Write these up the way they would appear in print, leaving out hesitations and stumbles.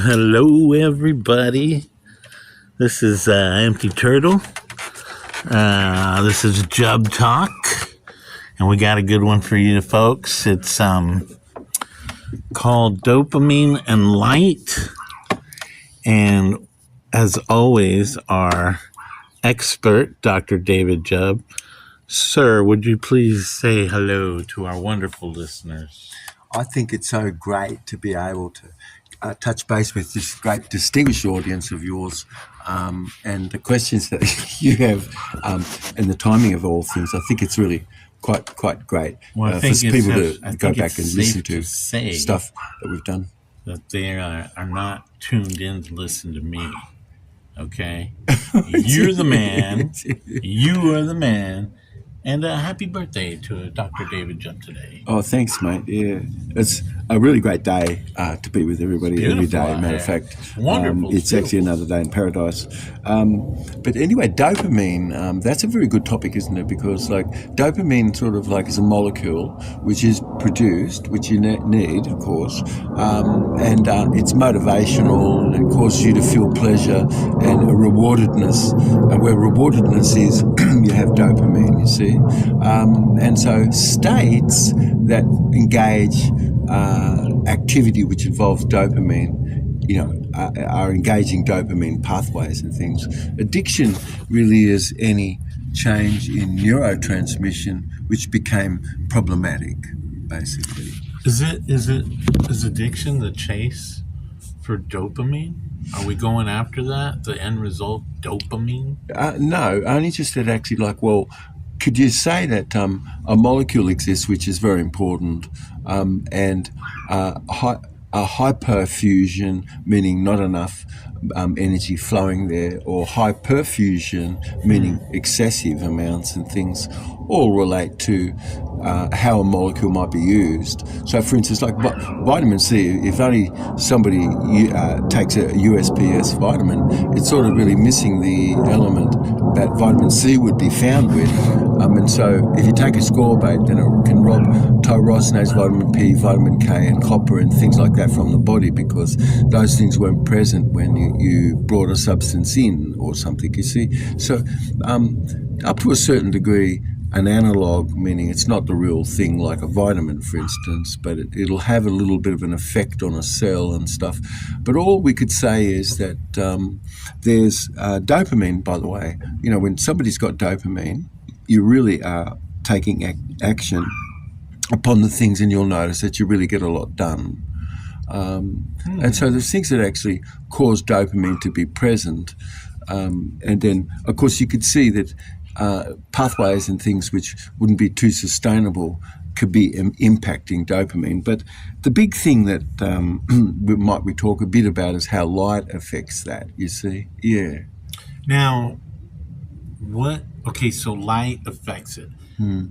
Hello, everybody. This is Empty Turtle. This is Jubbtalk, and we got a good one for you folks. It's called Dopamine and Light, and as always, our expert, Dr. David Jubb. Sir, would you please say hello to our wonderful listeners? I think it's so great to be able to touch base with this great distinguished audience of yours, and the questions that you have, and the timing of all things. I think it's really quite great Well, for people to go back and listen to stuff that we've done. That they are not tuned in to listen to me. Okay? You're the man. You are the man. And happy birthday to Dr. David Jubb today. Oh, thanks, mate. Yeah, it's a really great day to be with everybody every day. Matter of fact, wonderful. It's actually another day in paradise. But anyway, dopamine. That's a very good topic, isn't it? Because like dopamine, sort of like is a molecule which is produced, which you need, of course, and it's motivational and it causes you to feel pleasure and a rewardedness. And where rewardedness is, you have dopamine. You see. And so states that engage activity which involves dopamine, are engaging dopamine pathways and things. Addiction really is any change in neurotransmission which became problematic, basically. Is addiction the chase for dopamine? Are we going after that? The end result, dopamine? No, only just that actually could you say that a molecule exists which is very important, and a hyperfusion, meaning not enough energy flowing there, or hyperfusion, meaning excessive amounts and things, all relate to how a molecule might be used. So, for instance, like vitamin C, if only somebody takes a USPS vitamin, it's sort of really missing the element that vitamin C would be found with. And so if you take ascorbate, then it can rob tyrosinase, vitamin P, vitamin K, and copper and things like that from the body, because those things weren't present when you brought a substance in or something, you see. So up to a certain degree, an analog, meaning it's not the real thing like a vitamin, for instance, but it'll have a little bit of an effect on a cell and stuff. But all we could say is that there's dopamine, by the way. When somebody's got dopamine, you really are taking action upon the things, and you'll notice that you really get a lot done. And so there's things that actually cause dopamine to be present. And then, of course, you could see that pathways and things which wouldn't be too sustainable could be impacting dopamine. But the big thing that we talk a bit about is how light affects that, you see. Yeah. Now, so light affects it.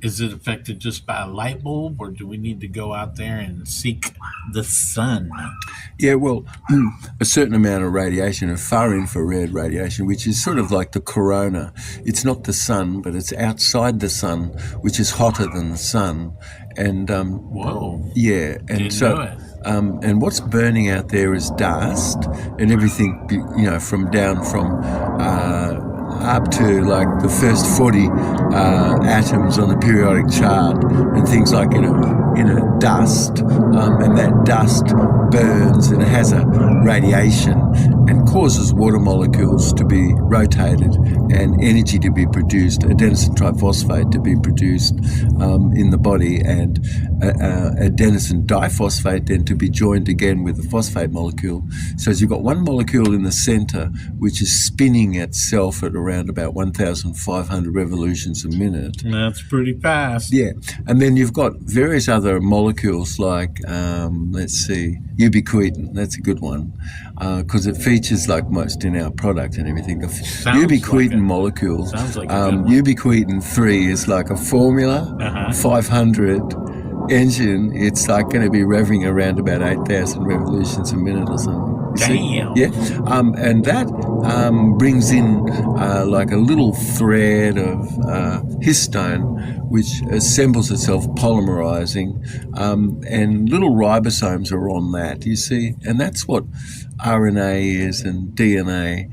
Is it affected just by a light bulb, or do we need to go out there and seek the sun? Yeah, well, a certain amount of radiation, a far infrared radiation, which is sort of like the corona. It's not the sun, but it's outside the sun, which is hotter than the sun. And whoa! Yeah, and Didn't know it. And what's burning out there is dust and everything, from up to like the first 40 atoms on the periodic chart and things like dust, and that dust burns and has a radiation and causes water molecules to be rotated and energy to be produced, adenosine triphosphate to be produced in the body, and adenosine diphosphate then to be joined again with the phosphate molecule. So as you've got one molecule in the center which is spinning itself at around about 1,500 revolutions a minute. That's pretty fast. Yeah, and then you've got various other molecules like, let's see, ubiquitin. That's a good one, because it features like most in our product and everything. The ubiquitin molecule, sounds like ubiquitin 3 is like a formula. 500 engine, it's like going to be revving around about 8,000 revolutions a minute or something. You see? Damn. Yeah. And that brings in like a little thread of histone, which assembles itself polymerizing, and little ribosomes are on that, you see? And that's what RNA is and DNA.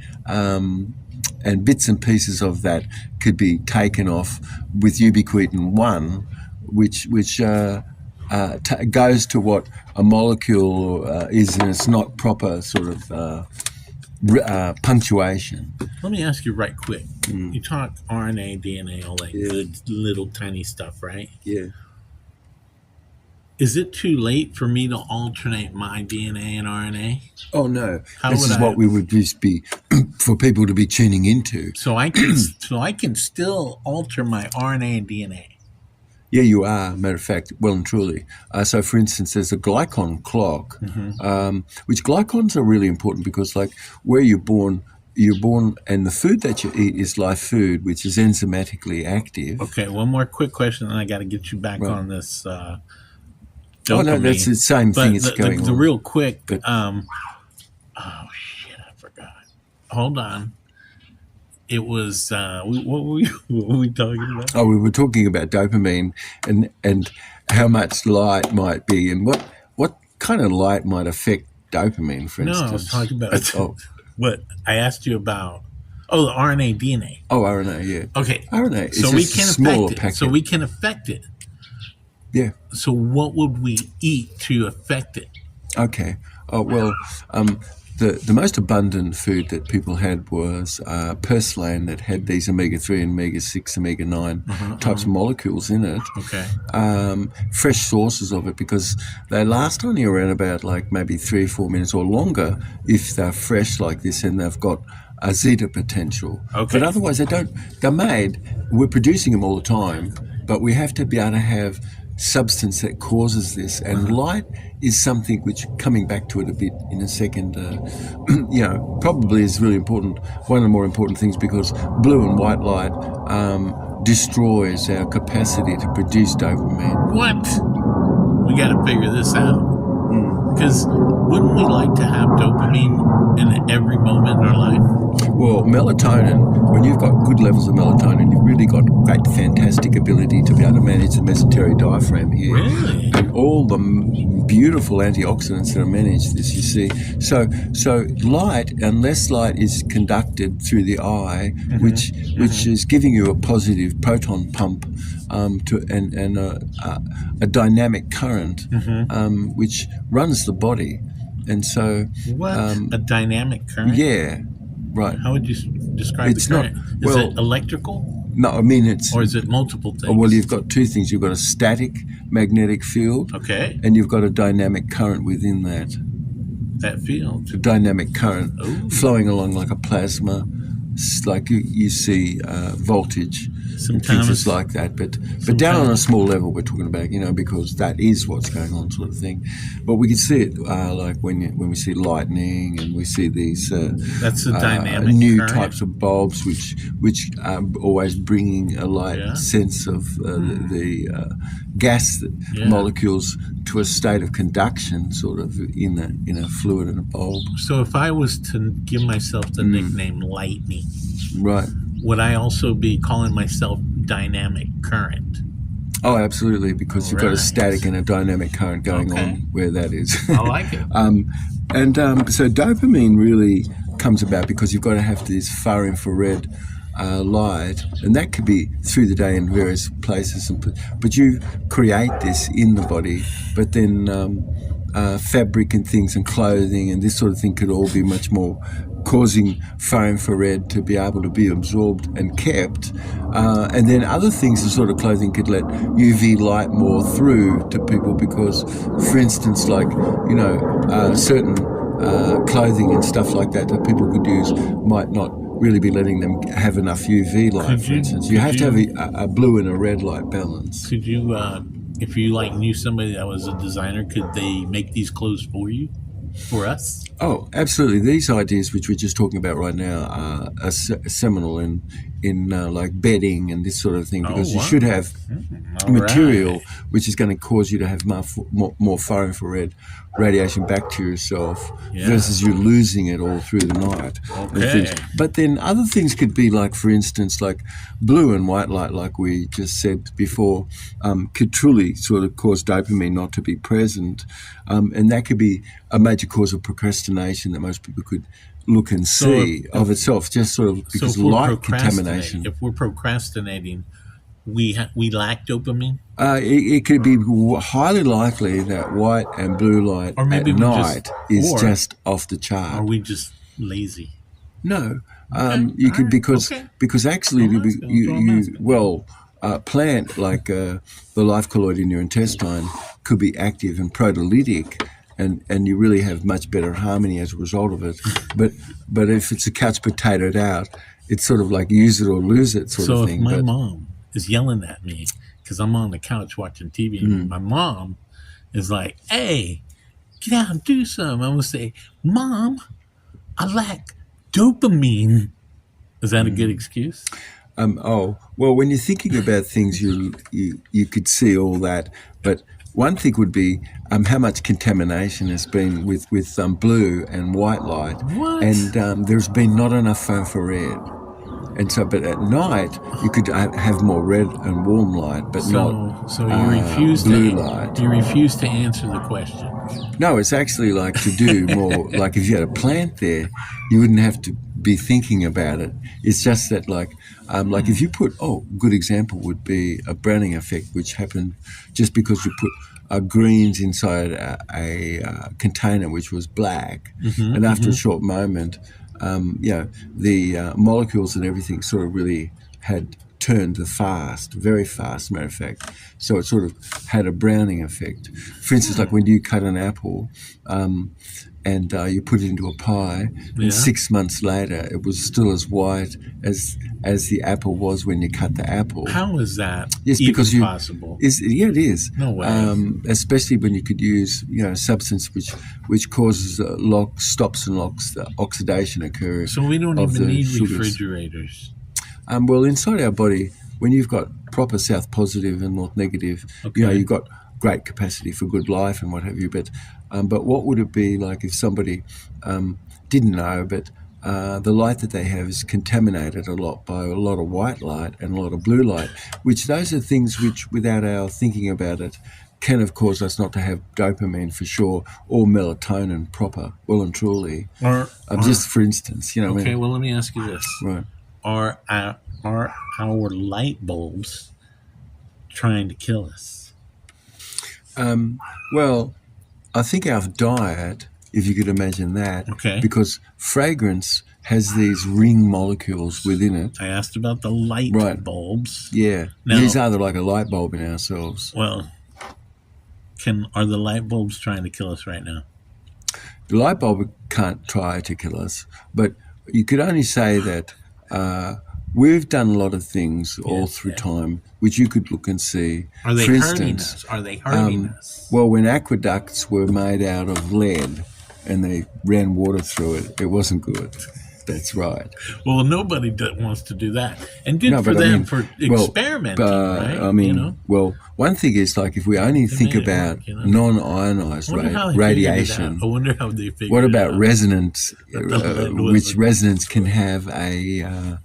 And bits and pieces of that could be taken off with ubiquitin 1, which goes to what a molecule is, and it's not proper sort of punctuation. Let me ask you right quick. You talk RNA, DNA, all that good little tiny stuff, right? Yeah. Is it too late for me to alternate my DNA and RNA? Oh no, How this would is I- what we would just be for people to be tuning into. So I can still alter my RNA and DNA. Yeah, you are, matter of fact, well and truly. So, for instance, there's a glycon clock, which glycons are really important because, like, where you're born, and the food that you eat is live food, which is enzymatically active. Okay, one more quick question, and I got to get you back on this. Oh, no, dopamine. that's the same thing. It's going the on. real quick. But- oh shit, I forgot. Hold on. It was what were we talking about? Oh, we were talking about dopamine and how much light might be, and what kind of light might affect dopamine, for No, instance. I was talking about Oh, what I asked you about. Oh, the RNA, DNA. oh, RNA, yeah. Okay, RNA is so we just a can smaller affect it. packet. So we can affect it. Yeah. So what would we eat to affect it? Okay. Oh, well, the most abundant food that people had was purslane that had these omega-3 and omega-6, omega-9 types of molecules in it. Okay. Fresh sources of it, because they last only around about like maybe 3 or 4 minutes or longer if they're fresh like this and they've got a zeta potential. Okay. But otherwise they're made, we're producing them all the time, but we have to be able to have substance that causes this, and light is something which, coming back to it a bit in a second, probably is really important, one of the more important things, because blue and white light destroys our capacity to produce dopamine. What? We got to figure this out. Because wouldn't we like to have dopamine in every moment in our life? Well, melatonin, when you've got good levels of melatonin, you've really got great, fantastic ability to be able to manage the mesenteric diaphragm here. Really? And all the beautiful antioxidants that are managed this, you see. So light, unless light is conducted through the eye, which is giving you a positive proton pump and a dynamic current, which runs the body. And so... What? A dynamic current? Yeah. Right. How would you describe It's the current? not- Is well- it electrical, No, I mean it's... or is it multiple things? Well, you've got two things. You've got a static magnetic field, Okay, and you've got a dynamic current within that. that field. A dynamic current Ooh. flowing along like a plasma, like you see voltage. And Sometimes things like that, but down on a small level we're talking about, because that is what's going on, sort of thing. But we can see it like when we see lightning, and we see these that's a dynamic new current. types of bulbs, which are always bringing a light sense of the gas molecules to a state of conduction, sort of in a fluid in a bulb. So if I was to give myself the nickname Lightning, Right. would I also be calling myself Dynamic Current? Oh, absolutely, because you've got a Right. static and a dynamic current going Okay. on where that is. I like it. So dopamine really comes about because you've got to have this far infrared light, and that could be through the day in various places. But you create this in the body, but then fabric and things and clothing and this sort of thing could all be much more causing far infrared to be able to be absorbed and kept. And then other things, the sort of clothing could let UV light more through to people because, for instance, like, certain clothing and stuff like that people could use might not really be letting them have enough UV light, for instance. You have to have a blue and a red light balance. Could you, if you knew somebody that was a designer, could they make these clothes for you? for us? Oh, absolutely. These ideas, which we're just talking about right now, are seminal in like bedding and this sort of thing, because you should have material which is going to cause you to have more far infrared radiation back to yourself versus you losing it all through the night. Okay. But then other things could be like, for instance, like blue and white light, like we just said before, could truly sort of cause dopamine not to be present. And that could be a major cause of procrastination that most people could look and see of itself, just sort of because of light contamination. If we're procrastinating, we lack dopamine? It could be highly likely that white and blue light at night is just off the chart. Are we just lazy? No, you could because actually plant like the life colloid in your intestine could be active and proteolytic. And you really have much better harmony as a result of it. But if it's a couch potatoed out, it's sort of like use it or lose it sort of thing. So if my mom is yelling at me because I'm on the couch watching TV, and my mom is like, "Hey, get out and do something," I'm going to say, "Mom, I lack dopamine." Is that a good excuse? Well, when you're thinking about things, you could see all that, but one thing would be how much contamination has been with blue and white light, and there's been not enough infrared, and so. But at night you could have more red and warm light, but not you refuse blue light. You refuse to answer the question. No, it's actually like to do more. Like if you had a plant there, you wouldn't have to be thinking about it. It's just that like if you put, good example would be a browning effect, which happened just because you put greens inside a container which was black, and after a short moment, the molecules and everything sort of really had turned very fast, matter of fact. So it sort of had a browning effect. For instance, like when you cut an apple, and you put it into a pie, and 6 months later it was still as white as the apple was when you cut the apple. How is that possible? It is. No way. Especially when you could use a substance which causes stops and locks the oxidation occurring. So we don't even need refrigerators. Well, inside our body, when you've got proper south positive and north negative, you've got great capacity for good life and what have you. But what would it be like if somebody didn't know, but the light that they have is contaminated a lot by a lot of white light and a lot of blue light, which those are things which, without our thinking about it, can have caused us not to have dopamine for sure, or melatonin proper, well and truly. Just for instance, Okay, well, let me ask you this. Right. Are our light bulbs trying to kill us? Well, I think our diet, if you could imagine that, because fragrance has these ring molecules within it. I asked about the light bulbs. Yeah, now, these are like a light bulb in ourselves. Well, are the light bulbs trying to kill us right now? The light bulb can't try to kill us, but you could only say that we've done a lot of things all through time, which you could look and see. Are they hurting us? Are they hurting us? Well, when aqueducts were made out of lead and they ran water through it, it wasn't good. That's right. Well, nobody wants to do that. And good for them for experimenting, right? Well, one thing is, like, if we only think about non-ionized radiation, I wonder how they figured what about resonance, which resonance can have a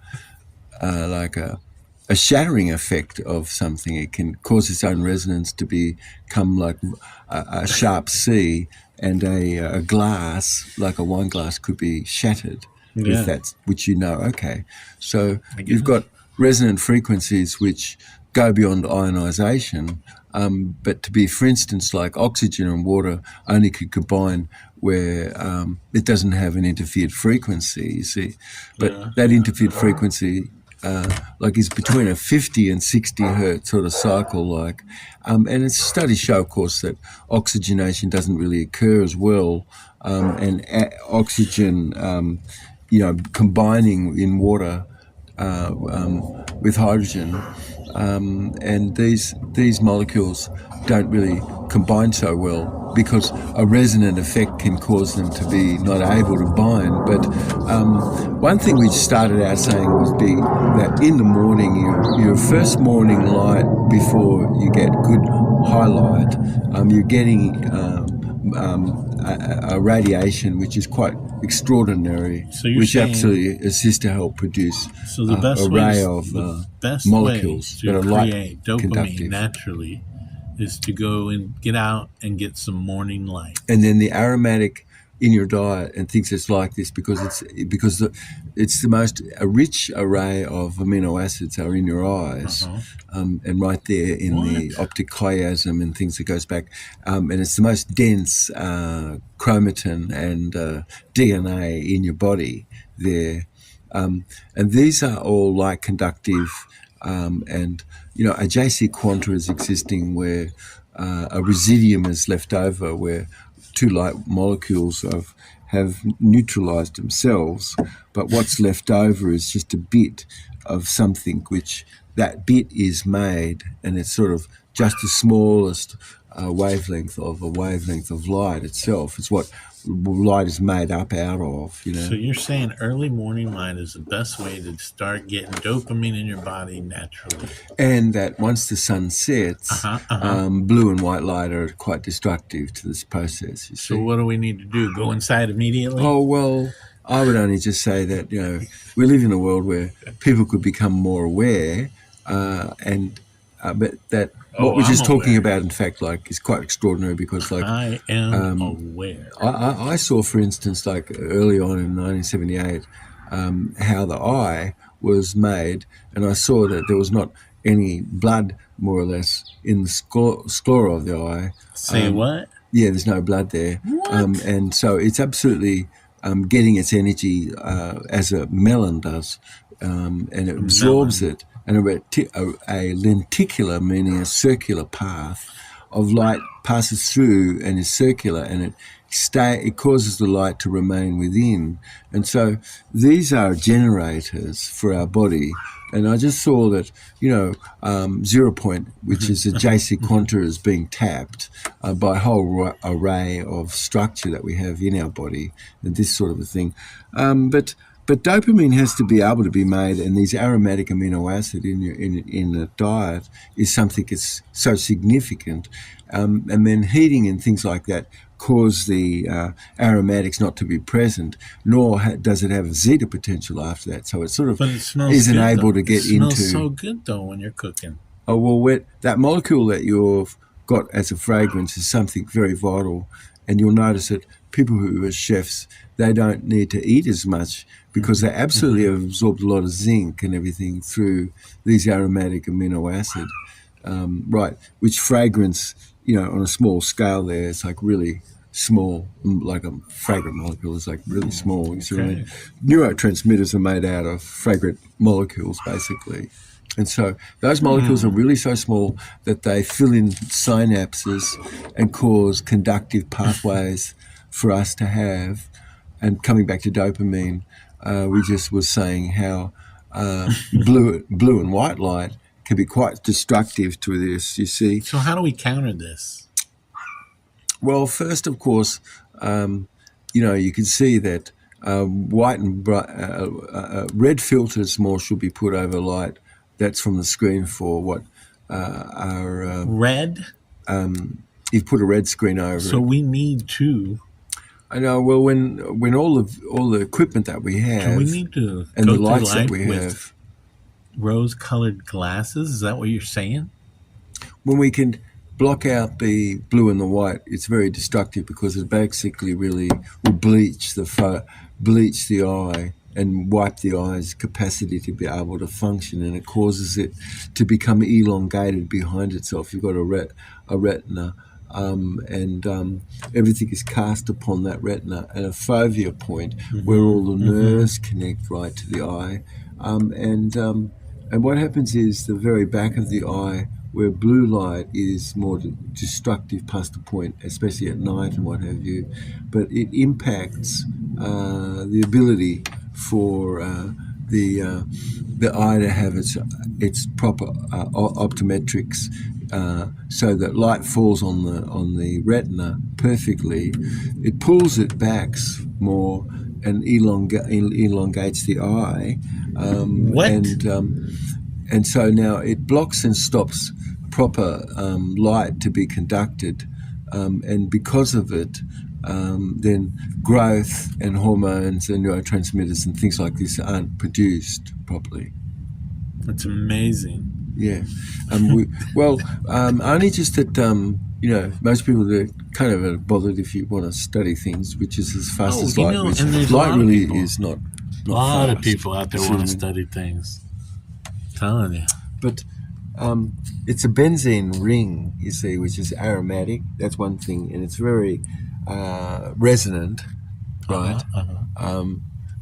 shattering effect of something. It can cause its own resonance to become like a sharp C, and a glass, like a wine glass, could be shattered. If that's which so you've got resonant frequencies which go beyond ionization, but to be, for instance, like oxygen and water only could combine where it doesn't have an interfered frequency, you see, but that interfered frequency is between a 50 and 60 hertz sort of cycle, and studies show, of course, that oxygenation doesn't really occur as well, and oxygen combining in water with hydrogen and these molecules don't really combine so well because a resonant effect can cause them to be not able to bind. But one thing we started out saying was that in the morning, your first morning light before you get good highlight, you're getting a radiation which is quite extraordinary, So you're which saying, absolutely assists to help produce so the best a way ray to, of the best molecules way that to are light create dopamine conductive. naturally is to go and get out and get some morning light. And then the aromatic in your diet and things that's like this because it's the most rich array of amino acids are in your eyes, and right there in the optic chiasm and things that goes back, and it's the most dense chromatin and DNA in your body there, and these are all light conductive, and a JC quanta is existing where a residuum is left over where two light molecules have neutralized themselves, but what's left over is just a bit of something which that bit is made, and it's sort of just the smallest wavelength of light itself. It's what light is made up out of, So you're saying early morning light is the best way to start getting dopamine in your body naturally. And that once the sun sets, blue and white light are quite destructive to this process, you see. So what do we need to do? Go inside immediately? Oh, well, I would only just say that, we live in a world where people could become more aware, but that what we're just talking about, in fact, is quite extraordinary because, I am aware. I saw, for instance, early on in 1978, how the eye was made, and I saw that there was not any blood, more or less, in the sclera of the eye. Say what? Yeah, there's no blood there. What? And so it's absolutely getting its energy as a melon does, and it absorbs it. And a lenticular, meaning a circular path of light passes through and is circular, and it causes the light to remain within. And so these are generators for our body. And I just saw that, 0 point, which is a JC quanta, is being tapped by a whole array of structure that we have in our body, and this sort of a thing. But dopamine has to be able to be made, and these aromatic amino acid in a diet is something that's so significant. And then heating and things like that cause the aromatics not to be present, nor does it have a zeta potential after that. So it sort of isn't able to get into. It smells so good though when you're cooking. Oh well, that molecule that you've got as a fragrance is something very vital, and you'll notice that people who are chefs, they don't need to eat as much because they absolutely have absorbed a lot of zinc and everything through these aromatic amino acid, right? Which fragrance, on a small scale there, it's really small, like a fragrant molecule is really small. You see what I mean? Neurotransmitters are made out of fragrant molecules, basically. And so those molecules are really so small that they fill in synapses and cause conductive pathways for us to have. And coming back to dopamine, we just was saying how blue and white light can be quite destructive to this, you see. So how do we counter this? Well, first, of course, you can see that white and red filters more should be put over light. That's from the screen for what are red. You've put a red screen over it. So we need to. I know. Well, when all the equipment that we have, we need to and go the lights through life that we with have, rose-colored glasses. Is that what you're saying? when we can block out the blue and the white, it's very destructive because it basically really will bleach the eye and wipe the eye's capacity to be able to function, and it causes it to become elongated behind itself. You've got a retina, and everything is cast upon that retina at a fovea point where all the nerves connect right to the eye, and what happens is the very back of the eye, where blue light is more destructive past the point, especially at night and what have you, but it impacts the ability for the the eye to have its proper optometrics, so that light falls on the retina perfectly. It pulls it back more and elongates the eye. What? And so now it blocks and stops proper light to be conducted, and because of it, then growth and hormones and neurotransmitters and things like this aren't produced properly. That's amazing. Yeah. Only just that, most people are kind of bothered if you want to study things, which is as fast as light. And there's light really people. is not a lot fast. of people out there want to study things. I'm telling you. But it's a benzene ring, you see, which is aromatic. That's one thing, and it's very resonant, right?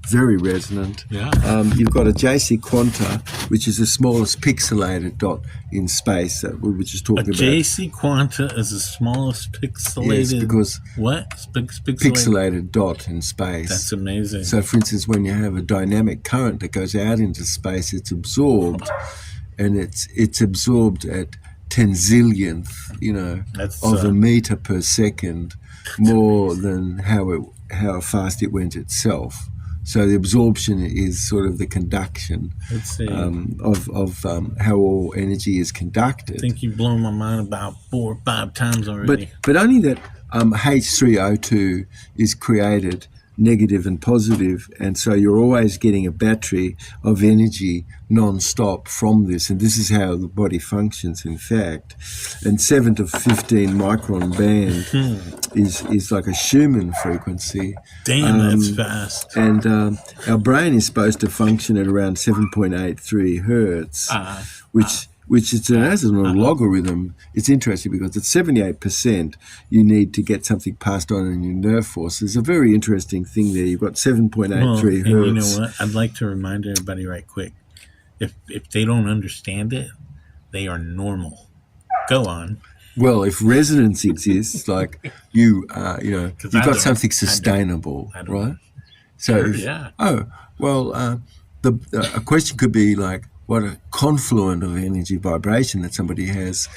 Very resonant. Yeah. You've got a JC Quanta, which is the smallest pixelated dot in space that we were just talking about. JC Quanta is the smallest pixelated. Yes, because what? Pixelated dot in space. That's amazing. So, for instance, when you have a dynamic current that goes out into space, it's absorbed, and it's absorbed at 10 zillionth, of a meter per second, more than how fast it went itself. So the absorption is sort of the conduction of how all energy is conducted. I think you've blown my mind about 4 or 5 times already. But only that H3O2 is created negative and positive, and so you're always getting a battery of energy non-stop from this, and this is how the body functions, in fact. And 7 to 15 micron band is like a Schumann frequency. Damn, that's fast. And our brain is supposed to function at around 7.83 hertz, which is as a logarithm. It's interesting because at 78%, you need to get something passed on in your nerve force. There's a very interesting thing there. You've got 7.83 hertz. And you know what? I'd like to remind everybody right quick. If they don't understand it, they are normal. Go on. Well, if resonance exists, like you've got something sustainable, right? So, a question could be like, what a confluent of energy vibration that somebody has.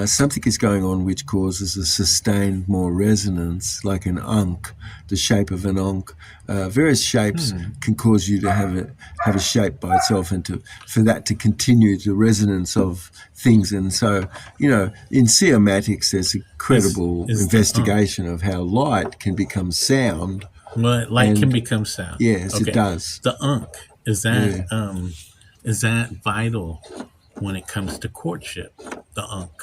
Something is going on which causes a sustained more resonance, like an ankh, the shape of an ankh. Various shapes can cause you to have a shape by itself, and for that to continue the resonance of things. And so, in cymatics, there's incredible investigation of how light can become sound. Light can become sound. Yes, it does. The ankh, is that... Is that vital when it comes to courtship, the ankh?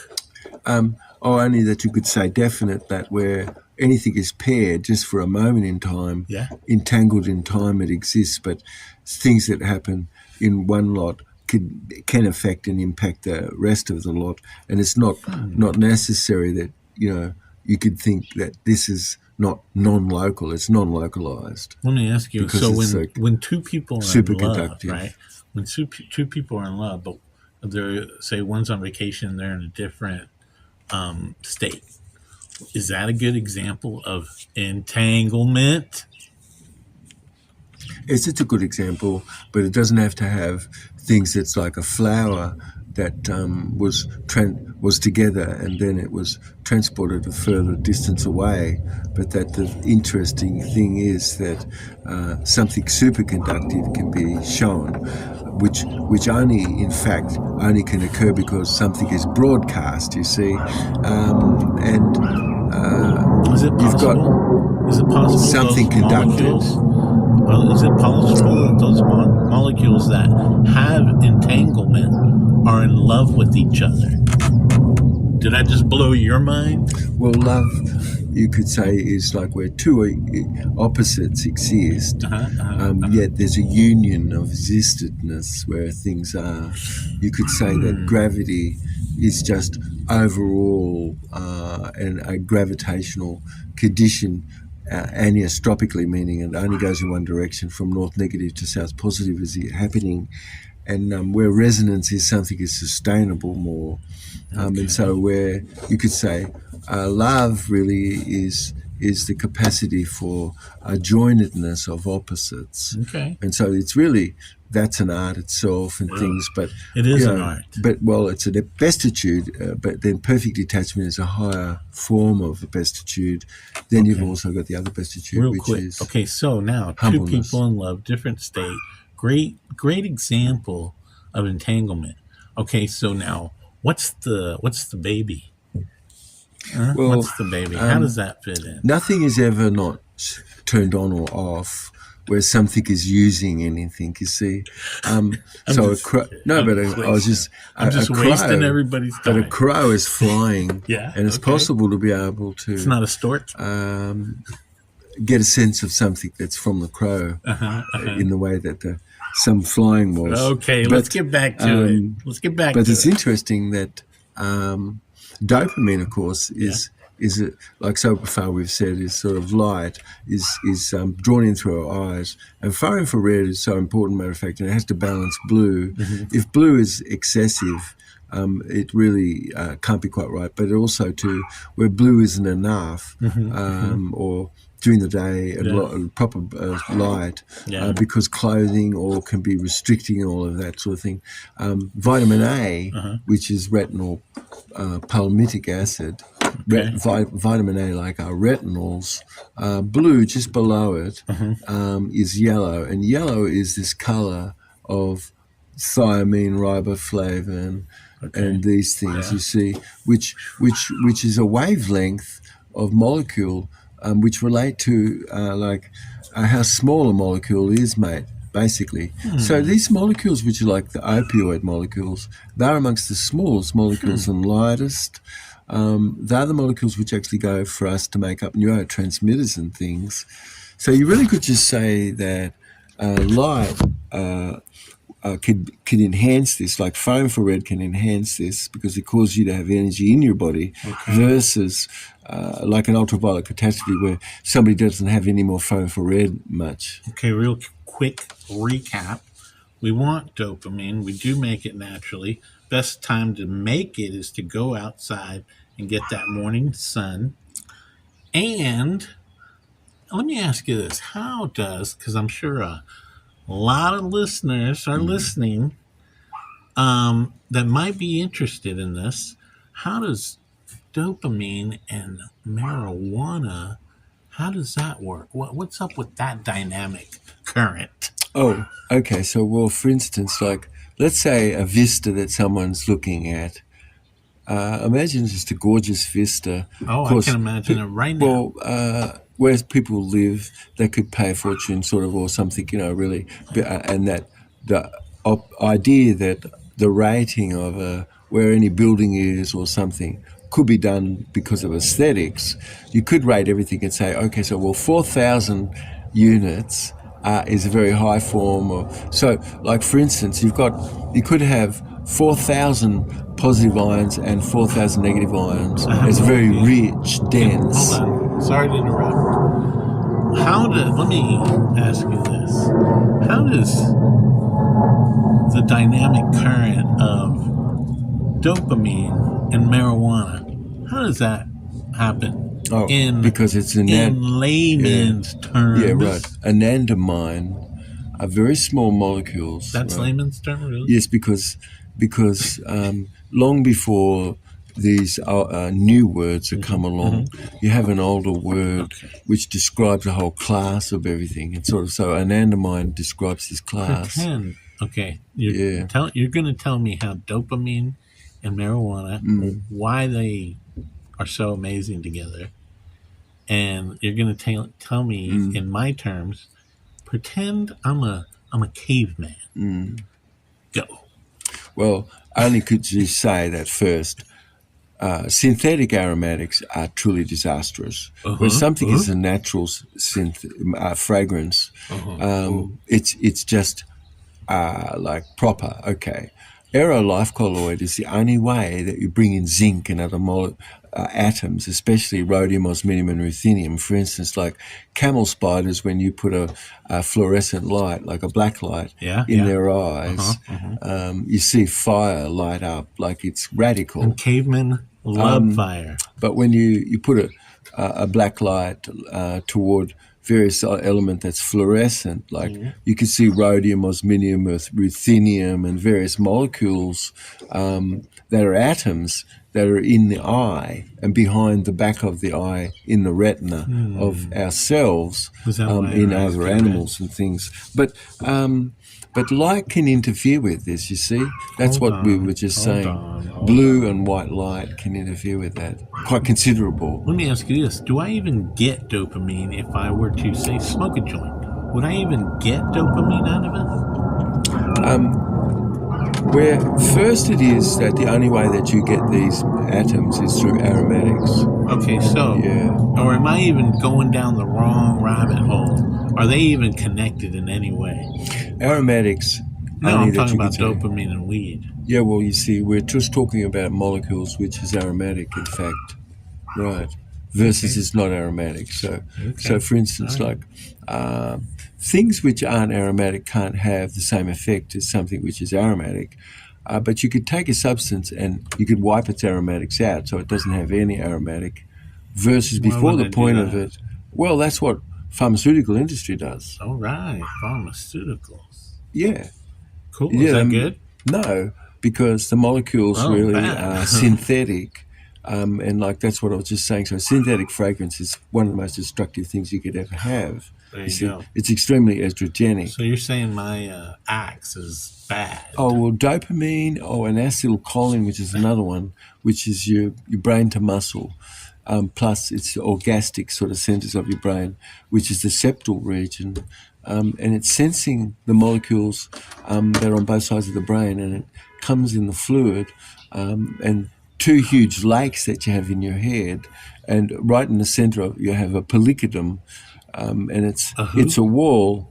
Only that you could say definite, that where anything is paired just for a moment in time, entangled in time, it exists, but things that happen in one lot can affect and impact the rest of the lot, and it's not necessary that you could think that this is not non-local. It's non-localized. Let me ask you, so when two people are in love, right? When two people are in love, but they're, say, one's on vacation, they're in a different state. Is that a good example of entanglement? It's a good example, but it doesn't have to have things that's like a flower that was together and then it was transported a further distance away. But that the interesting thing is that something superconductive can be shown, which only, in fact, only can occur because something is broadcast, you see. Is it possible something conducted. Is it possible that those molecules that have entanglement are in love with each other? Did I just blow your mind? Well, love, you could say, is like where two opposites exist, yet there's a union of existedness where things are. You could say that gravity is just overall and a gravitational condition, aniostropically, meaning it only goes in one direction, from north negative to south positive is happening, and where resonance is something is sustainable more. And so where you could say love really is is the capacity for a joinedness of opposites. Okay. And so it's really, that's an art itself and things, but it is an art. But it's a bestitude, but then perfect detachment is a higher form of a bestitude. Then you've also got the other bestitude, which is okay. So now humbleness. 2 people in love, different state. Great example of entanglement. Okay, so now what's the baby? What's the baby? How does that fit in? Nothing is ever not turned on or off where something is using anything, you see. I'm just wasting everybody's time. But a crow is flying, and it's possible to be able to... It's not a stork? Get a sense of something that's from the crow in the way that some flying was. Okay, let's get back to it. But it's interesting that dopamine, of course, is like so far we've said, is sort of light, is drawn in through our eyes. And far infrared is so important, matter of fact, and it has to balance blue. If blue is excessive, it really can't be quite right. But also where blue isn't enough, or during the day, proper light, because clothing or can be restricting and all of that sort of thing. Vitamin A, which is retinol palmitic acid, vitamin A, like our retinols, blue just below it is yellow, and yellow is this color of thiamine, riboflavin, and these things you see, which is a wavelength of molecule which relate to how small a molecule is, mate. Basically. So these molecules, which are like the opioid molecules, they're amongst the smallest molecules and lightest. They're the molecules which actually go for us to make up neurotransmitters and things. So you really could just say that light could enhance this, like far infrared can enhance this because it causes you to have energy in your body versus like an ultraviolet catastrophe where somebody doesn't have any more far infrared much. Okay, real quick recap. We want dopamine. We do make it naturally. Best time to make it is to go outside and get that morning sun. And let me ask you this. How does, because I'm sure a lot of listeners are listening that might be interested in this, how does dopamine and marijuana, how does that work? What's up with that dynamic current? Oh, okay. So, well, for instance, like, let's say a vista that someone's looking at. Imagine just a gorgeous vista. Oh, I can imagine it right now. Well, where people live, they could pay a fortune, sort of, or something, really. And that the idea that the rating of where any building is or something could be done because of aesthetics. You could rate everything and say, okay, so, well, 4,000 units is a very high form. So, like, for instance, you could have 4,000 positive ions and 4,000 negative ions. It's very rich, dense. Hold on. Sorry to interrupt. Let me ask you this. How does the dynamic current of dopamine and marijuana, how does that happen? Because it's in layman's terms. Yeah, right. Anandamine are very small molecules. That's right? Layman's term, really? Yes, because long before these new words have come along, you have an older word which describes a whole class of everything. And so anandamine describes this class. Okay, you're going to tell me how dopamine and marijuana, why they are so amazing together. And you're going to tell me in my terms, pretend I'm a caveman. Go. Well, only could you say that first. Synthetic aromatics are truly disastrous. Where something is a natural fragrance, it's just like proper. Okay. Aerolife colloid is the only way that you bring in zinc and other atoms, especially rhodium, osmium, and ruthenium. For instance, like camel spiders, when you put a fluorescent light, like a black light, in their eyes, you see fire light up, like it's radical. And cavemen love fire. But when you put a black light toward various element that's fluorescent. Like you can see rhodium, osmium, ruthenium, and various molecules that are atoms that are in the eye and behind the back of the eye in the retina of ourselves, in other animals and things. But light can interfere with this, you see. That's what we were just saying. Blue and white light can interfere with that. Quite considerable. Let me ask you this. Do I even get dopamine if I were to, say, smoke a joint? Would I even get dopamine out of it? Where first it is that the only way that you get these atoms is through aromatics. Okay, so, or am I even going down the wrong rabbit hole? Are they even connected in any way? Aromatics. No, I'm talking about dopamine and weed. Yeah, well, you see, we're just talking about molecules, which is aromatic, in fact, right? Versus it's not aromatic. So for instance, like things which aren't aromatic can't have the same effect as something which is aromatic. But you could take a substance and you could wipe its aromatics out, so it doesn't have any aromatic. Versus before the point of it, well, that's what pharmaceutical industry does. All right, pharmaceuticals. Yeah. Cool. Is that good? No, because the molecules really are synthetic. And like that's what I was just saying. So synthetic fragrance is one of the most destructive things you could ever have. There you go. It's extremely estrogenic. So you're saying my axe is bad? Oh, well, dopamine, and acetylcholine, which is another one, which is your brain to muscle. Plus it's the orgastic sort of centers of your brain, which is the septal region. And it's sensing the molecules that are on both sides of the brain, and it comes in the fluid, and two huge lakes that you have in your head, and right in the center of you have a polycodum, and it's a wall.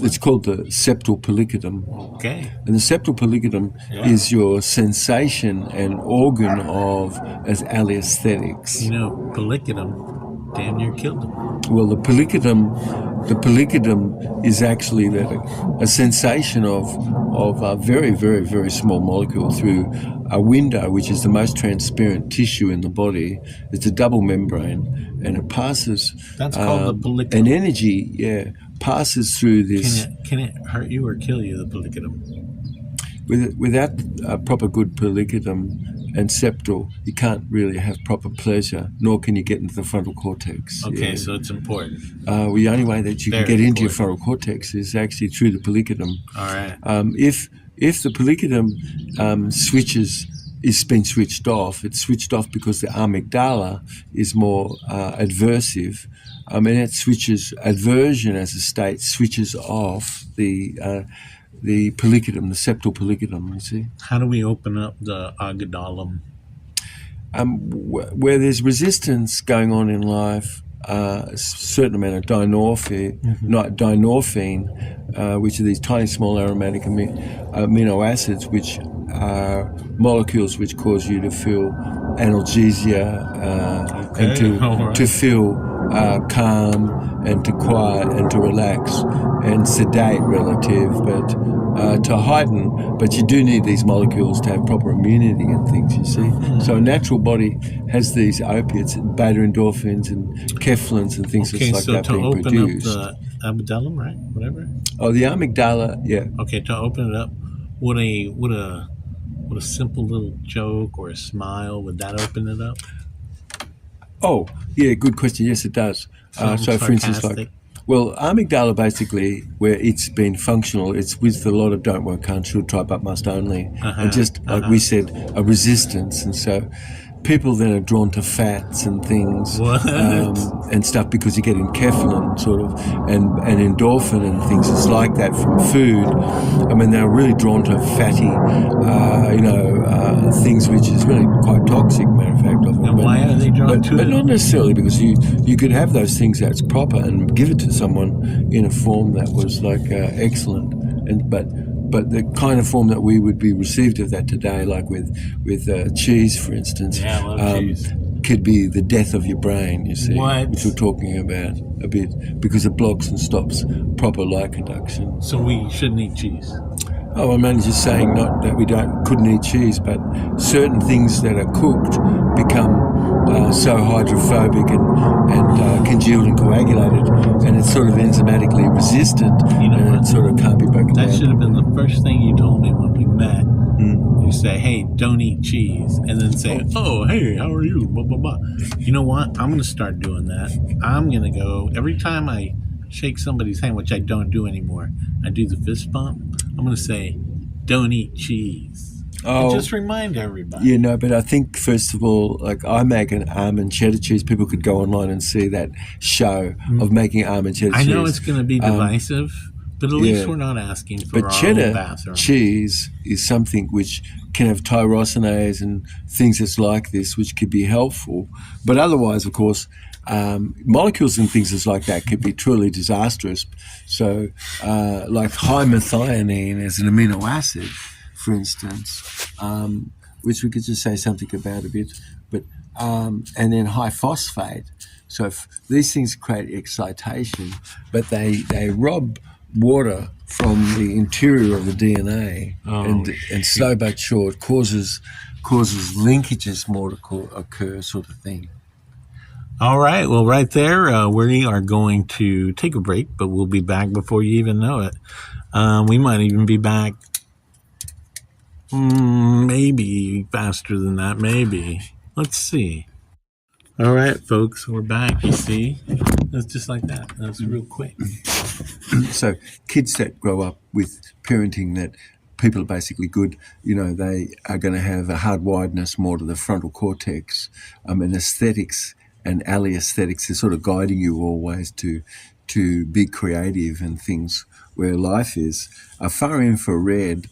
It's called the septal polycodum. Okay. And the septal polycodum is your sensation and organ of as alliesthetics. You know, polycodum damn near killed him. Well, the polycodum is actually a sensation of a very, very, very small molecule through a window, which is the most transparent tissue in the body. It's a double membrane, and it passes. That's called the polycodum. And energy, passes through this. Can it hurt you or kill you, the polycodum? Without a proper good polycodum and septal, you can't really have proper pleasure, nor can you get into the frontal cortex. Okay, so it's important. The only way that you can get into your frontal cortex is actually through the polycodum. All right. If the polycodum is been switched off, it's switched off because the amygdala is more aversive, and it switches aversion as a state switches off the polycodum, the septal polycodum, you see. How do we open up the amygdala? Where there's resistance going on in life, a certain amount of dynorphine, which are these tiny small aromatic amino acids, which are molecules which cause you to feel analgesia and to feel calm and to quiet and to relax and sedate relative, but to heighten. But you do need these molecules to have proper immunity and things, you see. So a natural body has these opiates, beta endorphins and kephalins and things like that being produced. Okay, so to open up the amygdala, right? Whatever. Oh, the amygdala, yeah. Okay, to open it up, would a simple little joke or a smile, would that open it up? Oh, yeah, good question. Yes, it does. So, for instance, amygdala basically, where it's been functional, it's with a lot of don't, won't, can't, should, try, but, must, only, and just like we said, a resistance, and so people then are drawn to fats and things and stuff because you're getting kephalin sort of and endorphin and things. It's like that from food. I mean, they're really drawn to fatty, things, which is really quite toxic, matter of fact. And why are they drawn to it? But not necessarily, because you could have those things that's proper and give it to someone in a form that was like excellent, but the kind of form that we would be received of that today, like with cheese, for instance, I love cheese. Could be the death of your brain, you see, which we're talking about a bit, because it blocks and stops proper light conduction. So we shouldn't eat cheese? Oh, I'm only just saying not that we couldn't eat cheese, but certain things that are cooked become so hydrophobic and congealed and coagulated, and it's sort of enzymatically resistant, and it sort of can't be broken down. That should have been the first thing you told me when we met. You say, hey, don't eat cheese. And then say, oh, hey, how are you? Blah, blah, blah. You know what? I'm going to start doing that. I'm going to go, every time I shake somebody's hand, which I don't do anymore, I do the fist bump. I'm going to say, don't eat cheese. And just remind everybody. You know, but I think, first of all, like I make an almond cheddar cheese. People could go online and see that show of making almond cheddar cheese. I know it's going to be divisive. But at least we're not asking for our own bathroom. Cheese is something which can have tyrosinase and things that's like this, which could be helpful. But otherwise, of course, molecules and things that's like that could be truly disastrous. So, like high methionine as an amino acid, for instance, which we could just say something about a bit. But and then high phosphate. So these things create excitation, but they rob water from the interior of the DNA, and slow but sure it causes linkages more to occur, sort of thing. All right. Well, right there, we are going to take a break, but we'll be back before you even know it. We might even be back maybe faster than that, maybe. Let's see. All right, folks, we're back. You see, it's just like that. That's real quick. So kids that grow up with parenting that people are basically good, you know, they are going to have a hardwiredness more to the frontal cortex, and aesthetics and alley aesthetics is sort of guiding you always to be creative and things where life is. Far infrared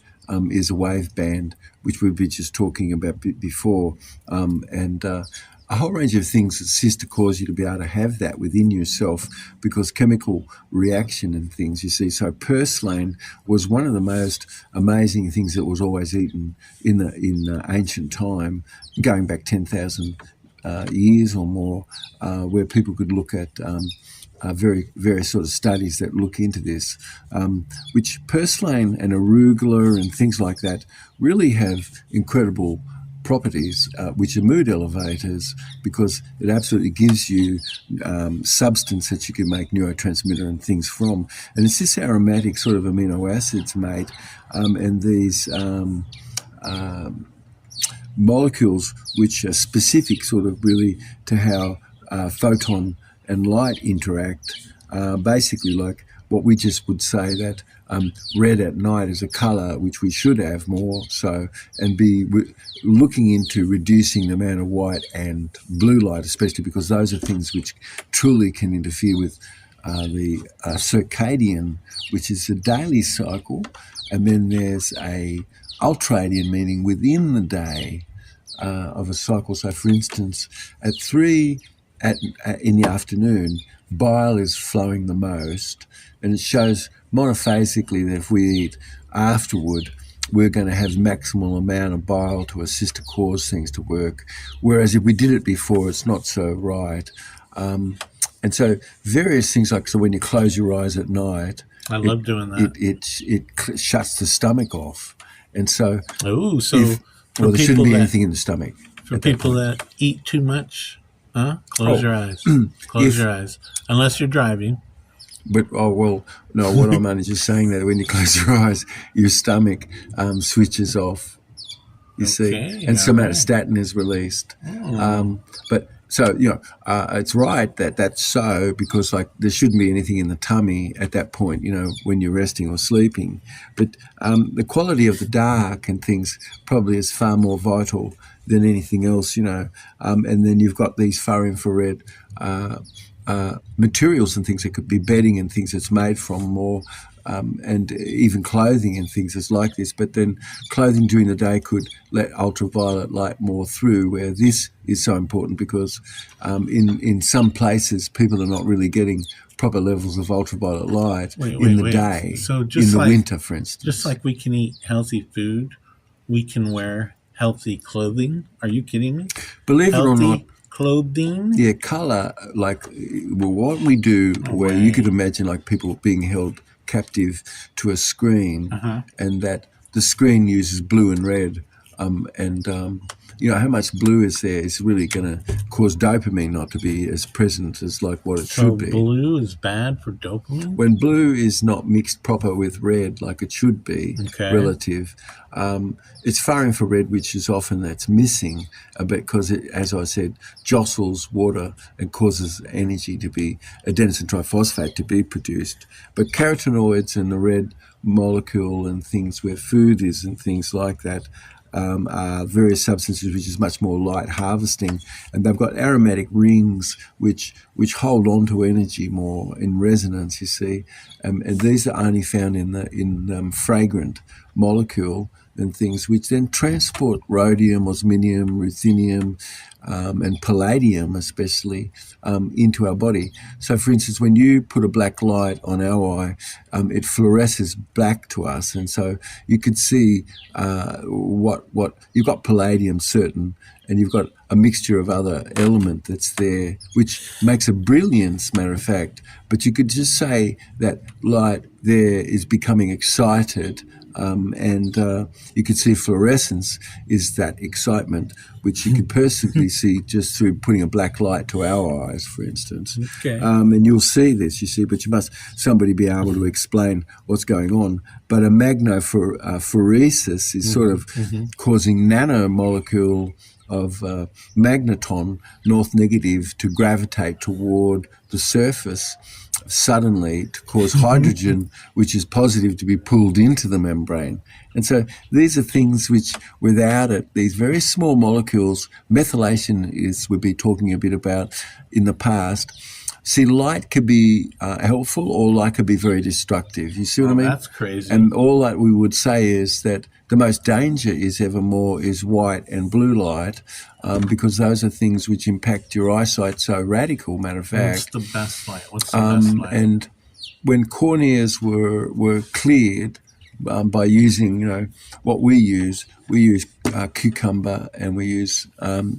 is a wave band, which we've been just talking about before, and a whole range of things that exist to cause you to be able to have that within yourself, because chemical reaction and things, you see. So purslane was one of the most amazing things that was always eaten in ancient time, going back 10,000 years or more, where people could look at various sort of studies that look into this, which purslane and arugula and things like that really have incredible properties, which are mood elevators, because it absolutely gives you substance that you can make neurotransmitter and things from. And it's this aromatic sort of amino acids, mate, and these molecules which are specific sort of really to how photon and light interact, basically like what we just would say that red at night is a colour which we should have more so, and be looking into reducing the amount of white and blue light, especially because those are things which truly can interfere with the circadian, which is a daily cycle, and then there's a ultradian, meaning within the day of a cycle. So for instance, at 3 in the afternoon, bile is flowing the most, and it shows monophasically that if we eat afterward, we're going to have maximal amount of bile to assist to cause things to work. Whereas if we did it before, it's not so right. And so various things like, so when you close your eyes at night, I love doing that. It shuts the stomach off. And so, there shouldn't be anything in the stomach. For people that eat too much, close your eyes. Close your eyes. Unless you're driving. But, what I'm only just saying that when you close your eyes, your stomach switches off, you see, and somatostatin is released. But so, it's right that that's so, because like there shouldn't be anything in the tummy at that point, when you're resting or sleeping. But the quality of the dark and things probably is far more vital than anything else, and then you've got these far infrared materials and things that could be bedding and things that's made from more, and even clothing and things that's like this. But then clothing during the day could let ultraviolet light more through, where this is so important because in some places people are not really getting proper levels of ultraviolet light in the day. So just in the winter, for instance. Just like we can eat healthy food, we can wear healthy clothing. Are you kidding me? Believe it or not, clothing? Yeah, colour, like what we do, where you could imagine like people being held captive to a screen, and that the screen uses blue and red, how much blue is there is really going to cause dopamine not to be as present as like what it should be. So blue is bad for dopamine? When blue is not mixed proper with red like it should be, relative, it's far infrared, which is often that's missing because it, as I said, jostles water and causes energy to be, adenosine triphosphate to be produced. But carotenoids and the red molecule and things where food is and things like that are various substances which is much more light harvesting, and they've got aromatic rings which hold on to energy more in resonance, you see, and these are only found in fragrant molecule and things which then transport rhodium, osmium, ruthenium, and palladium especially into our body. So for instance, when you put a black light on our eye, it fluoresces black to us, and so you could see what you've got palladium certain, and you've got a mixture of other element that's there, which makes a brilliance, matter of fact. But you could just say that light there is becoming excited, and you could see fluorescence is that excitement, which you could perfectly see just through putting a black light to our eyes, for instance. Okay. And you'll see this, you see, but you must somebody be able to explain what's going on. But a magnophoresis is sort of causing nanomolecule of magneton, north negative, to gravitate toward the surface suddenly to cause hydrogen, which is positive, to be pulled into the membrane. And so these are things which, without it, these very small molecules, methylation is, we'll be talking a bit about in the past. See, light could be helpful, or light could be very destructive. You see what I mean? That's crazy. And all that we would say is that the most danger is evermore is white and blue light, because those are things which impact your eyesight so radical, matter of fact. What's the best light? What's the best light? And when corneas were cleared by using, what we use cucumber, and we use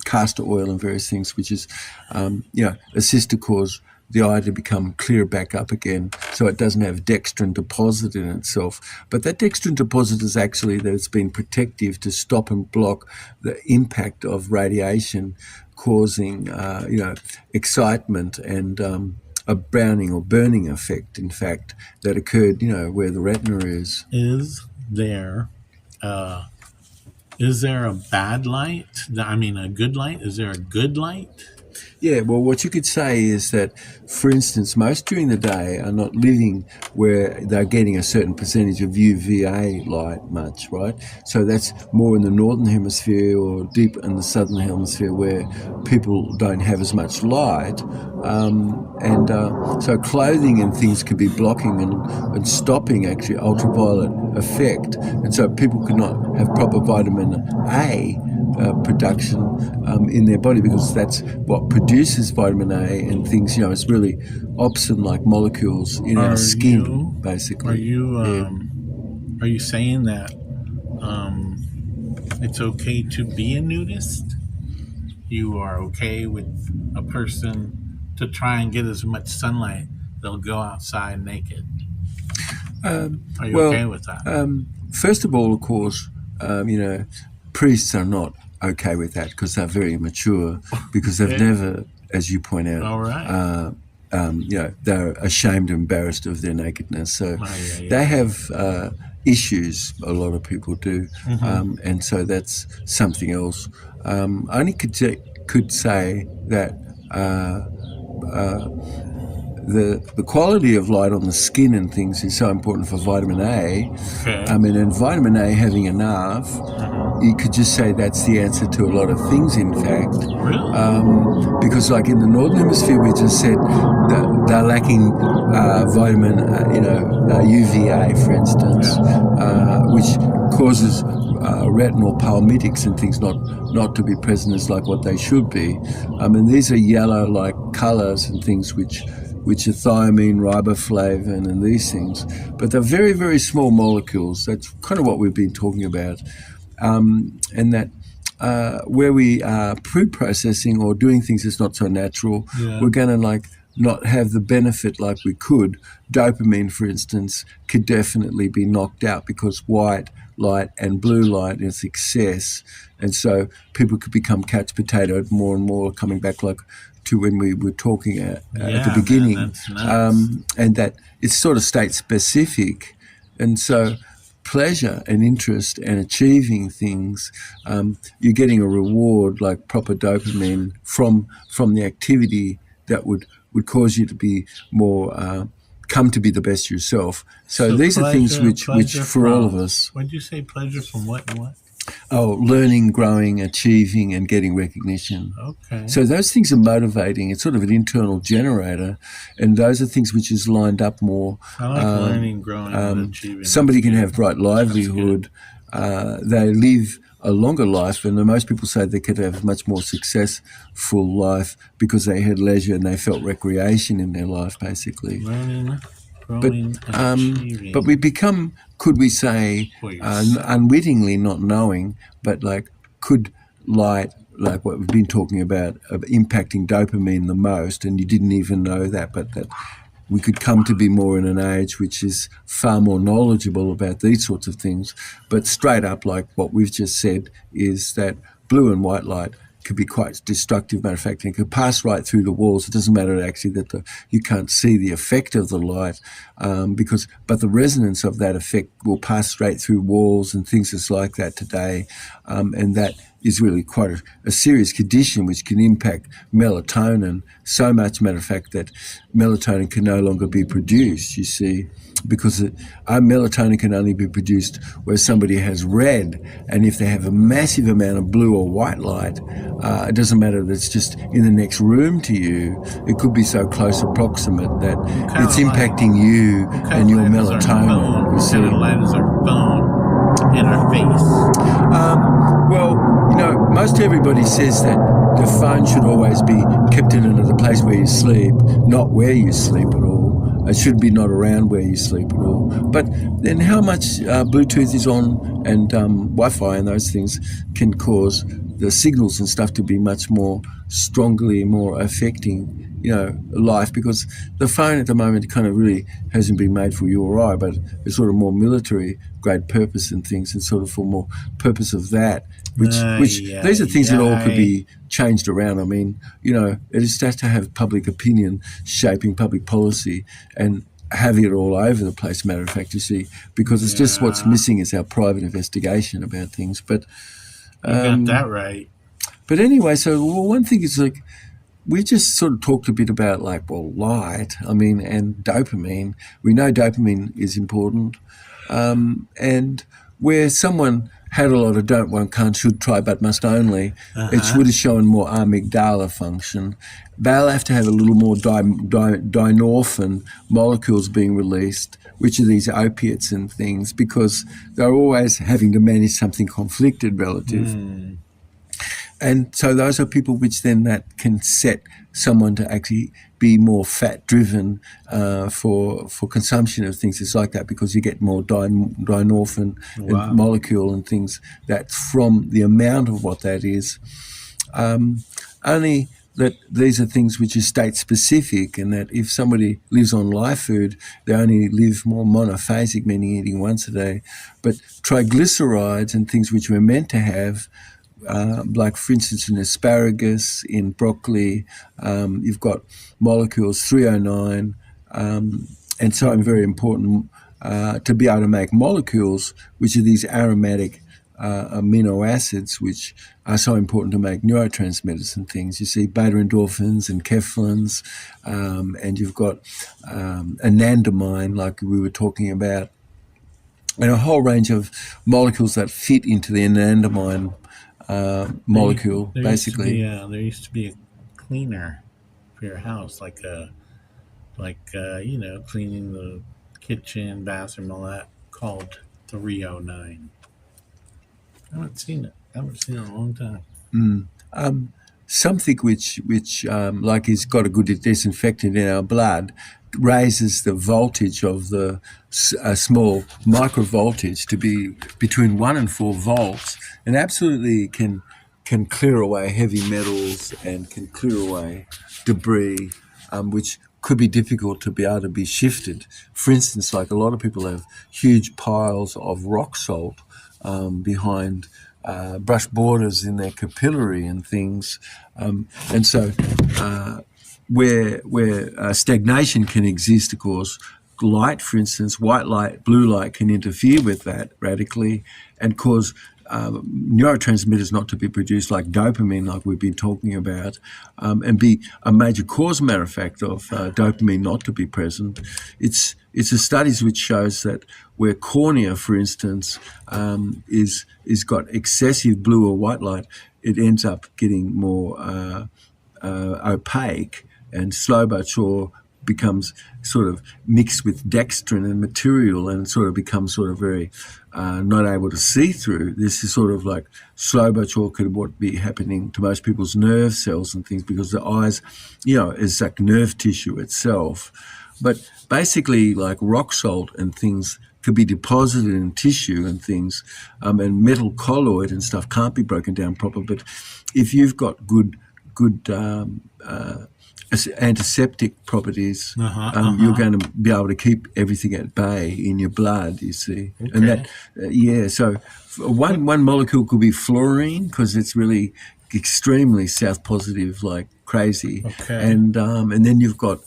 castor oil and various things, which is, assist to cause the eye to become clear back up again, so it doesn't have dextrin deposit in itself. But that dextrin deposit is actually that it's been protective to stop and block the impact of radiation, causing, excitement and a browning or burning effect, in fact, that occurred, where the retina is. Is there a bad light? I mean, a good light? Is there a good light? Yeah, well, what you could say is that, for instance, most during the day are not living where they're getting a certain percentage of UVA light much, right? So that's more in the northern hemisphere or deep in the southern hemisphere, where people don't have as much light. So clothing and things could be blocking and stopping actually ultraviolet effect. And so people could not have proper vitamin A production in their body, because that's what produces vitamin A and things. It's really opsin-like molecules in our skin, basically. Are you saying that it's okay to be a nudist? You are okay with a person to try and get as much sunlight, they'll go outside naked? Are you okay with that? First of all, of course, priests are not okay with that, because they're very immature, because they've never, as you point out, all right. They're ashamed and embarrassed of their nakedness. So they have issues, a lot of people do, and so that's something else. I only could say that the quality of light on the skin and things is so important for vitamin A. Okay. And vitamin A having enough, you could just say that's the answer to a lot of things, in fact. Really? Because like in the northern hemisphere, we just said that they're lacking vitamin, UVA, for instance, which causes retinal palmitics and things not to be present as like what they should be. These are yellow-like colours and things which are thiamine, riboflavin, and these things. But they're very, very small molecules. That's kind of what we've been talking about. And that where we are pre-processing or doing things that's not so natural, we're going to not have the benefit like we could. Dopamine, for instance, could definitely be knocked out because white light and blue light is excess. And so people could become catch potatoed more and more, coming back like to when we were talking at the beginning. Man, that's nuts. And that it's sort of state specific. And so pleasure and interest and achieving things, you're getting a reward like proper dopamine from the activity that would cause you to be more come to be the best yourself. So these are things which for all of us. What did you say? Pleasure from what and what? Oh, learning, growing, achieving, and getting recognition. Okay. So those things are motivating. It's sort of an internal generator, and those are things which is lined up more. I like learning, growing, and achieving. Somebody can have bright livelihood. They live a longer life, and most people say they could have a much more successful life because they had leisure and they felt recreation in their life, basically. Learning, growing, and achieving. But we become, could we say, unwittingly, not knowing, but like could light, like what we've been talking about, of impacting dopamine the most, and you didn't even know that, but that we could come to be more in an age which is far more knowledgeable about these sorts of things. But straight up, like what we've just said, is that blue and white light could be quite destructive. Matter of fact, it could pass right through the walls. It doesn't matter actually that you can't see the effect of the light, but the resonance of that effect will pass straight through walls and things that's like that today, and that is really quite a serious condition which can impact melatonin so much, matter of fact, that melatonin can no longer be produced, you see, because our melatonin can only be produced where somebody has red, and if they have a massive amount of blue or white light, it doesn't matter that it's just in the next room to you, it could be so close approximate that it's impacting you and your melatonin. What kind of light is our phone in our face? Well, most everybody says that the phone should always be kept in another place where you sleep, not where you sleep at all. It should be not around where you sleep at all. But then how much Bluetooth is on and Wi-Fi and those things can cause the signals and stuff to be much more strongly more affecting life, because the phone at the moment kind of really hasn't been made for you or I, but it's sort of more military grade purpose and things, and sort of for more purpose of that, which these are things that all could be changed around. I mean, it just has to have public opinion shaping public policy and having it all over the place, matter of fact, you see, because it's just what's missing is our private investigation about things. But you got that right. But anyway, so one thing is like, we just sort of talked a bit about light, and dopamine. We know dopamine is important. And where someone had a lot of don't, won't, can't, should, try, but must only, it would have shown more amygdala function. They'll have to have a little more dynorphin molecules being released, which are these opiates and things, because they're always having to manage something conflicted relative. And so those are people which then that can set someone to actually be more fat-driven for consumption of things. It's like that because you get more dynorphin and molecule and things. That's from the amount of what that is. Only that these are things which are state-specific, and that if somebody lives on live food, they only live more monophasic, meaning eating once a day. But triglycerides and things which we're meant to have, like for instance in asparagus, in broccoli, you've got molecules 309, and so very important to be able to make molecules which are these aromatic amino acids which are so important to make neurotransmitters and things. You see beta endorphins and kephalins, and you've got anandamide like we were talking about, and a whole range of molecules that fit into the anandamide molecule, basically. There used to be a cleaner for your house, cleaning the kitchen, bathroom, all that, called 309. I haven't seen it. I haven't seen it in a long time. Something which is got a good disinfectant in our blood raises the voltage of the small micro voltage to be between 1 and 4 volts, and absolutely can clear away heavy metals and can clear away debris. which could be difficult to be able to be shifted. For instance, like a lot of people have huge piles of rock salt behind brush borders in their capillary and things, and so where stagnation can exist, of course, light, for instance, white light, blue light can interfere with that radically and cause neurotransmitters not to be produced, like dopamine, like we've been talking about, and be a major cause, matter of fact, of dopamine not to be present. It's the studies which shows that where cornea, for instance, is got excessive blue or white light, it ends up getting more opaque and slow but sure becomes sort of mixed with dextrin and material and sort of becomes sort of very not able to see through. This is sort of like slow but sure could what be happening to most people's nerve cells and things, because the eyes, is like nerve tissue itself. But basically, like rock salt and things could be deposited in tissue and things, and metal colloid and stuff can't be broken down proper. But if you've got good antiseptic properties, you're going to be able to keep everything at bay in your blood, you see. Okay. And that, so one molecule could be fluorine, because it's really extremely south positive, like crazy. Okay. And then you've got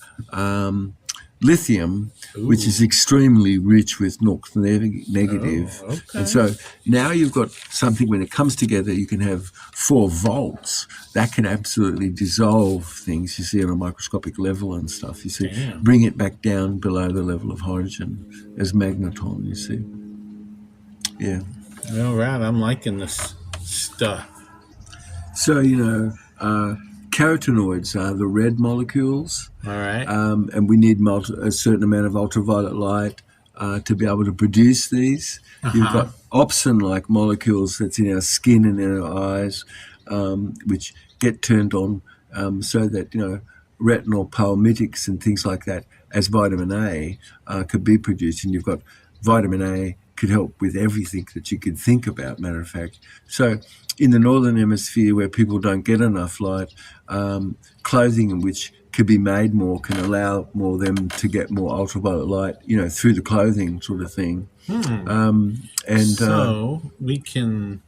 lithium, which is extremely rich with NOx negative. Oh, okay. And so now you've got something, when it comes together, you can have 4 volts that can absolutely dissolve things, you see, on a microscopic level and stuff, you see. Damn. Bring it back down below the level of hydrogen as magneton, you see. Yeah. All right, I'm liking this stuff. So, carotenoids are the red molecules. All right. And we need a certain amount of ultraviolet light to be able to produce these. You've got opsin-like molecules that's in our skin and in our eyes, which get turned on so that, retinal palmitics and things like that, as vitamin A, could be produced. And you've got vitamin A could help with everything that you could think about, matter of fact. So in the northern hemisphere, where people don't get enough light, clothing in which could be made more can allow more them to get more ultraviolet light, through the clothing sort of thing. So we can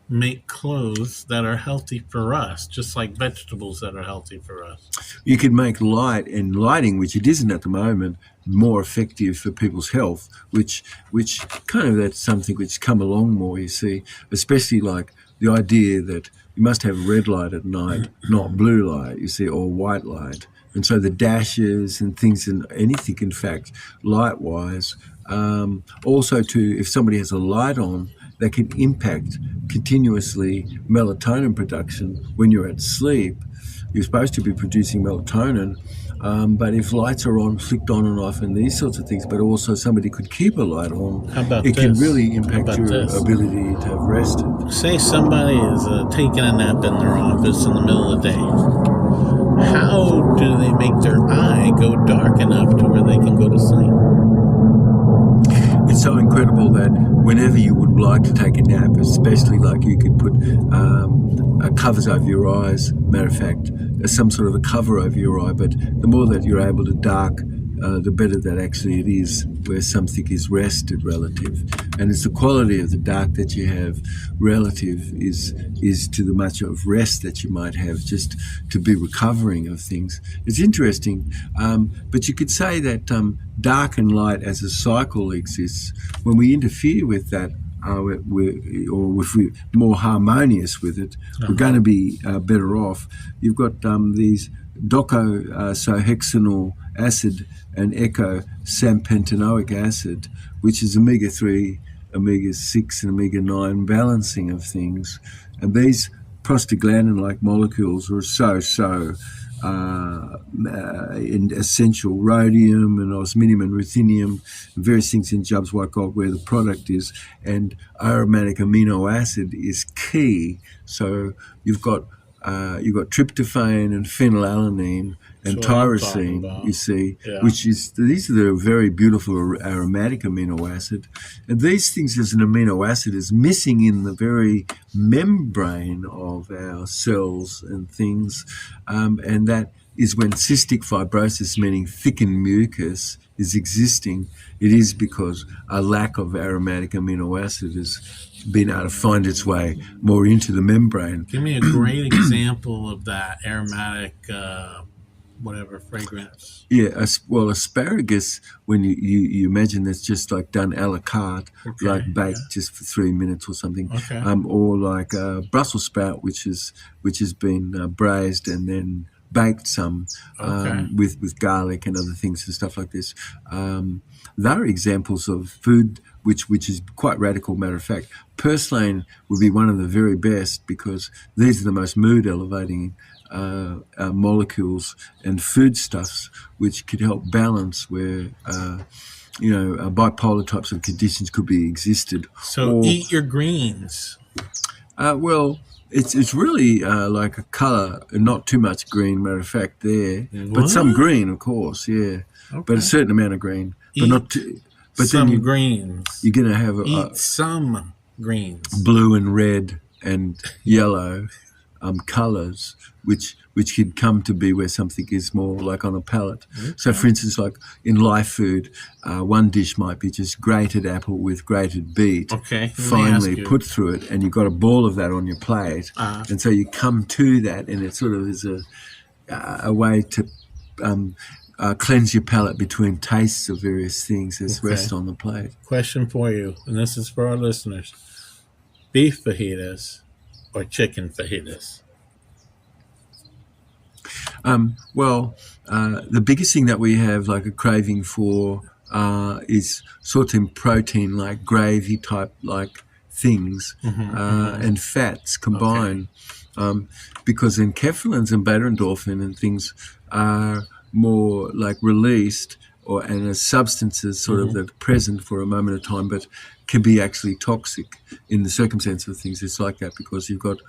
make clothes that are healthy for us, just like vegetables that are healthy for us. You could make light and lighting, which it isn't at the moment, more effective for people's health, which kind of that's something which come along more, you see, especially like the idea that you must have red light at night, not blue light, you see, or white light. And so the dashes and things and anything, in fact, light-wise, also too, if somebody has a light on, that can impact continuously melatonin production when you're at sleep. You're supposed to be producing melatonin, but if lights are on, flicked on and off and these sorts of things, but also somebody could keep a light on, it can really impact your ability to have rested. Say somebody is taking a nap in their office in the middle of the day. How do they make their eye go dark enough to where they can go to sleep? It's so incredible that whenever you would like to take a nap, especially like you could put covers over your eyes, matter of fact, some sort of a cover over your eye, but the more that you're able to dark, the better that actually it is, where something is rested relative. And it's the quality of the dark that you have relative is to the much of rest that you might have, just to be recovering of things. It's interesting, but you could say that dark and light as a cycle exists. When we interfere with that, or if we're more harmonious with it, we're going to be better off. You've got these docosahexaenol acid and eicosapentaenoic acid, which is omega-3, omega-6 and omega-9 balancing of things. And these prostaglandin-like molecules are so essential. Rhodium and osmium and ruthenium, various things in Jubb's white gold where the product is, and aromatic amino acid is key. So you've got tryptophan and phenylalanine and tyrosine, you see, these are the very beautiful aromatic amino acid. And these things as an amino acid is missing in the very membrane of our cells and things, and that is when cystic fibrosis, meaning thickened mucus, is existing, it is because a lack of aromatic amino acid has been able to find its way more into the membrane. Give me a great example of that aromatic, whatever fragrance. Yeah, well, asparagus, when you imagine that's just like done a la carte, Okay, like baked just for 3 minutes or something, Okay. Or like Brussels sprout, which has been braised and then baked some Okay. with garlic and other things and stuff like this. They're examples of food which is quite radical. Matter of fact, purslane would be one of the very best because these are the most mood elevating molecules and foodstuffs which could help balance where bipolar types of conditions could be existed. So eat your greens. Well, it's really like a colour, not too much green. Matter of fact, there, but some green, of course, yeah. Okay. But a certain amount of green, but not too. But some then greens. You're going to have eat some greens, blue and red and yellow colours, which could come to be where something is more like on a palate. Okay. So, for instance, like in live food, one dish might be just grated apple with grated beet, finely put through it, and you've got a ball of that on your plate. And so you come to that, and it sort of is a way to cleanse your palate between tastes of various things that rest on the plate. Question for you, and this is for our listeners: beef fajitas or chicken fajitas? The biggest thing that we have like a craving for is sorting protein, like gravy type like things, and fats combined, because enkephalins and beta endorphin and things are more like released and as substances sort of that are present for a moment of time, but can be actually toxic in the circumstance of things. It's like that because you've got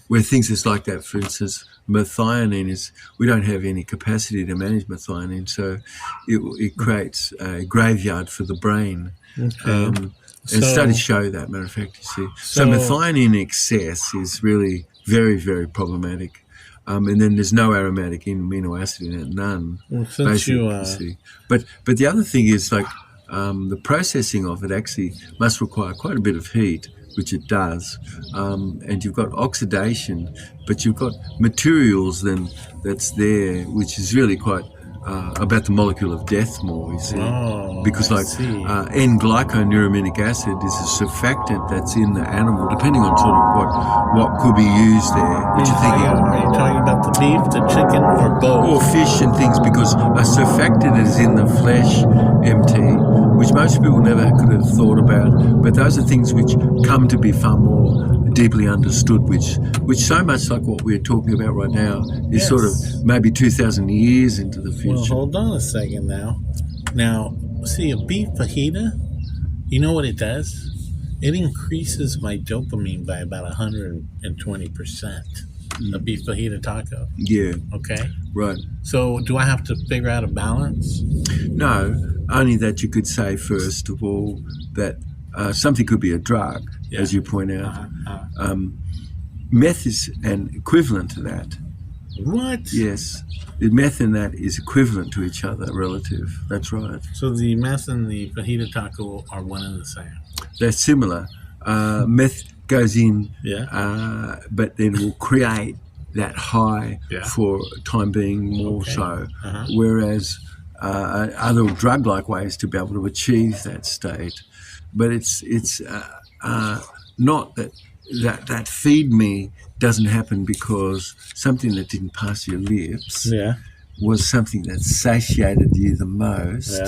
where things is like that. For instance, methionine is, we don't have any capacity to manage methionine, so it creates a graveyard for the brain. And studies show that, matter of fact, you see. So methionine in excess is really very, very problematic. And then there's no aromatic amino acid in it, none. Basically. But the other thing is like the processing of it actually must require quite a bit of heat, which it does. And you've got oxidation, but you've got materials then that's there, which is really quite about the molecule of death more, you see. Because like N-glyconeuramic acid is a surfactant that's in the animal, depending on sort of what could be used there. What you thinking? Are you talking about the beef, the chicken, or both? Or fish and things, because a surfactant is in the flesh, MT, which most people never could have thought about. But those are things which come to be far more deeply understood, which so much like what we're talking about right now is sort of maybe 2,000 years into the future. Well, hold on a second now. Now, see, a beef fajita, you know what it does? It increases my dopamine by about 120%. A beef fajita taco. Yeah. Okay? Right. So do I have to figure out a balance? No, only that you could say, first of all, that something could be a drug, as you point out. Meth is an equivalent to that. What? Yes. The meth and that is equivalent to each other, relative. That's right. So the meth and the fajita taco are one and the same? They're similar. Meth goes in, but then will create that high for time being more so. Whereas other drug-like ways to be able to achieve that state. But it's not that feed me doesn't happen because something that didn't pass your lips was something that satiated you the most,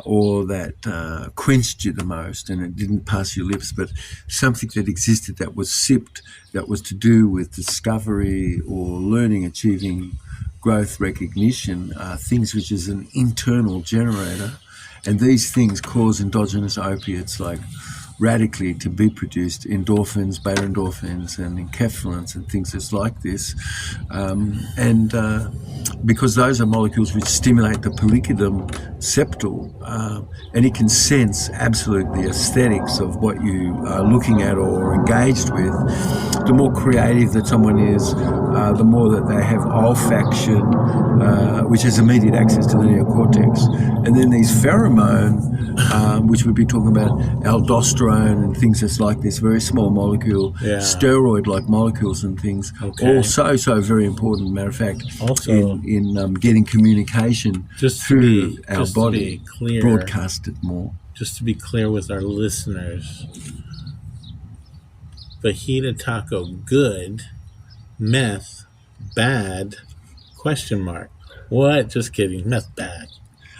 or that quenched you the most, and it didn't pass your lips, but something that existed that was sipped, that was to do with discovery or learning, achieving growth, recognition, things which is an internal generator. And these things cause endogenous opiates like radically to be produced, endorphins, beta endorphins, and enkephalins and things that's like this. Because those are molecules which stimulate the pollicidum septal, and it can sense absolutely the aesthetics of what you are looking at or engaged with. The more creative that someone is, the more that they have olfaction, which has immediate access to the neocortex. And then these pheromone, which we'd be talking about aldosterone and things that's like this, very small molecule, steroid-like molecules and things, also so very important, matter of fact, also in getting communication through our body, broadcasted more. Just to be clear with our listeners, fajita taco good, meth bad, ? What? Just kidding. Meth bad.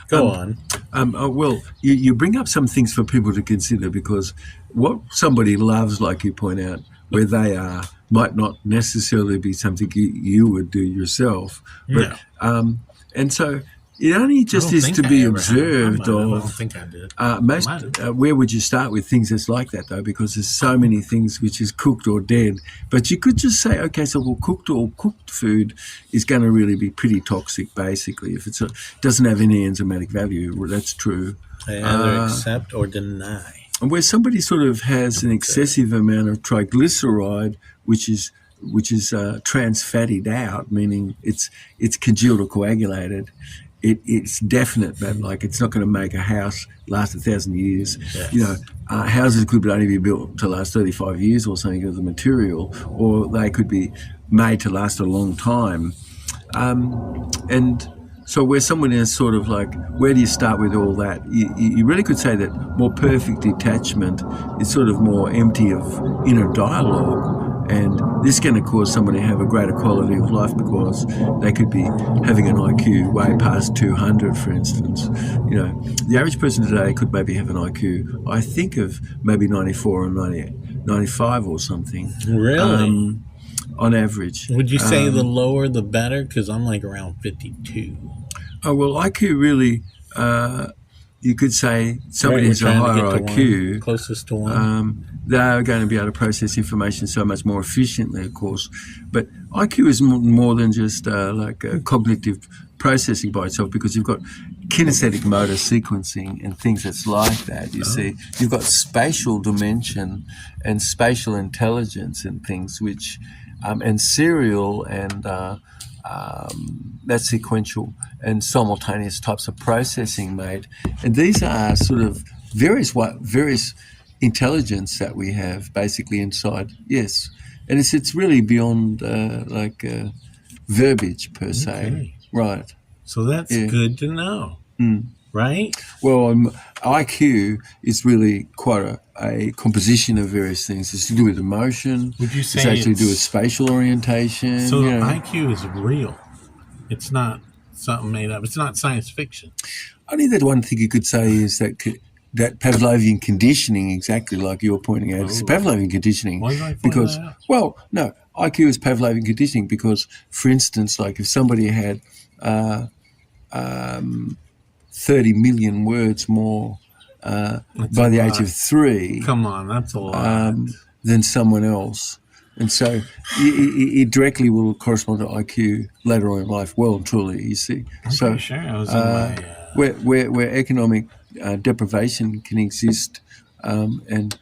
Go on. Well, you bring up some things for people to consider, because what somebody loves, like you point out, where they are, might not necessarily be something you would do yourself. But, and so it only just is to be observed. I don't think I did. Where would you start with things that's like that, though? Because there's so many things which is cooked or dead. But you could just say, okay, so cooked food is going to really be pretty toxic, basically. If it doesn't have any enzymatic value, well, that's true. They either accept or deny. And where somebody sort of has an excessive amount of triglyceride, which is trans fattied out, meaning it's congealed or coagulated. It's definite that, like, it's not going to make a house last 1,000 years. Yes. Houses could only be built to last 35 years or something of the material, or they could be made to last a long time. And so where someone is sort of like, where do you start with all that? You really could say that more perfect detachment is sort of more empty of inner dialogue. And this is going to cause someone to have a greater quality of life, because they could be having an IQ way past 200, for instance. The average person today could maybe have an IQ, I think, of maybe 94 or 95 or something. Really? On average. Would you say the lower the better? Because I'm like around 52. Oh, well, IQ really, you could say somebody has a higher IQ. Closest to one. They're going to be able to process information so much more efficiently, of course. But IQ is more than just like cognitive processing by itself, because you've got kinesthetic motor sequencing and things that's like that, you see. You've got spatial dimension and spatial intelligence and things which, and serial and that's sequential and simultaneous types of processing made. And these are sort of various intelligence that we have basically inside, yes. And it's really beyond verbiage per se. Right. So that's good to know, right? Well, IQ is really quite a composition of various things. It's to do with emotion. Would you say it's actually to do with spatial orientation? So IQ is real. It's not something made up. It's not science fiction. Only that one thing you could say is that Pavlovian conditioning, exactly like you're pointing out, is Pavlovian conditioning. Why did I find that out? Well, no, IQ is Pavlovian conditioning because, for instance, like if somebody had 30 million words more by the age of 3. Come on, that's a lot. Than someone else. And so it directly will correspond to IQ later on in life, well and truly, you see. I'm so sure I was in my, where economic deprivation can exist, and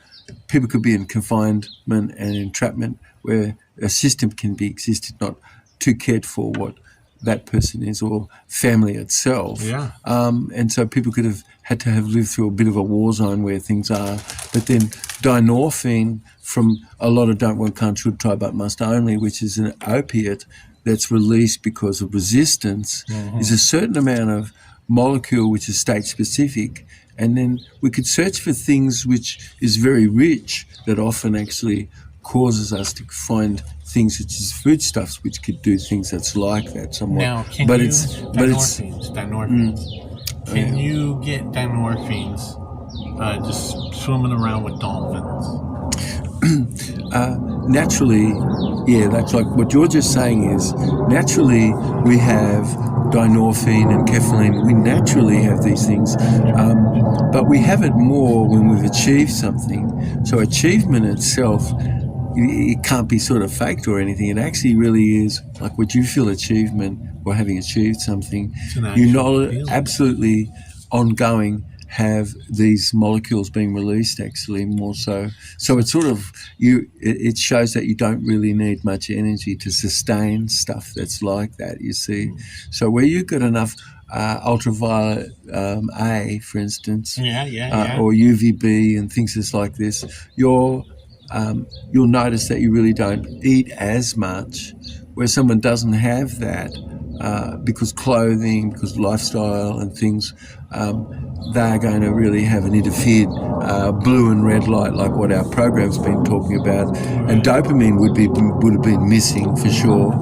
people could be in confinement and entrapment, where a system can be existed, not too cared for what that person is or family itself. Yeah. And so people could have had to have lived through a bit of a war zone where things are. But then dynorphine from a lot of don't, want, can't, should, try, but, must only, which is an opiate that's released because of resistance, is a certain amount of molecule which is state specific. And then we could search for things which is very rich that often actually causes us to find things which is foodstuffs which could do things that's like that somewhat. Now, can you get dynorphines just swimming around with dolphins? naturally, that's like what you're just saying is naturally we have dynorphine and kephalene. We naturally have these things, but we have it more when we've achieved something. So achievement itself, it can't be sort of faked or anything. It actually really is like what you feel achievement or having achieved something. You know, absolutely ongoing have these molecules being released actually more so. So it's sort of it shows that you don't really need much energy to sustain stuff that's like that, you see. So where you've got enough ultraviolet A, for instance, or UVB and things just like this, you'll notice that you really don't eat as much, where someone doesn't have that because clothing, because lifestyle and things, they're going to really have an interfered blue and red light like what our program's been talking about, and dopamine would have been missing for sure.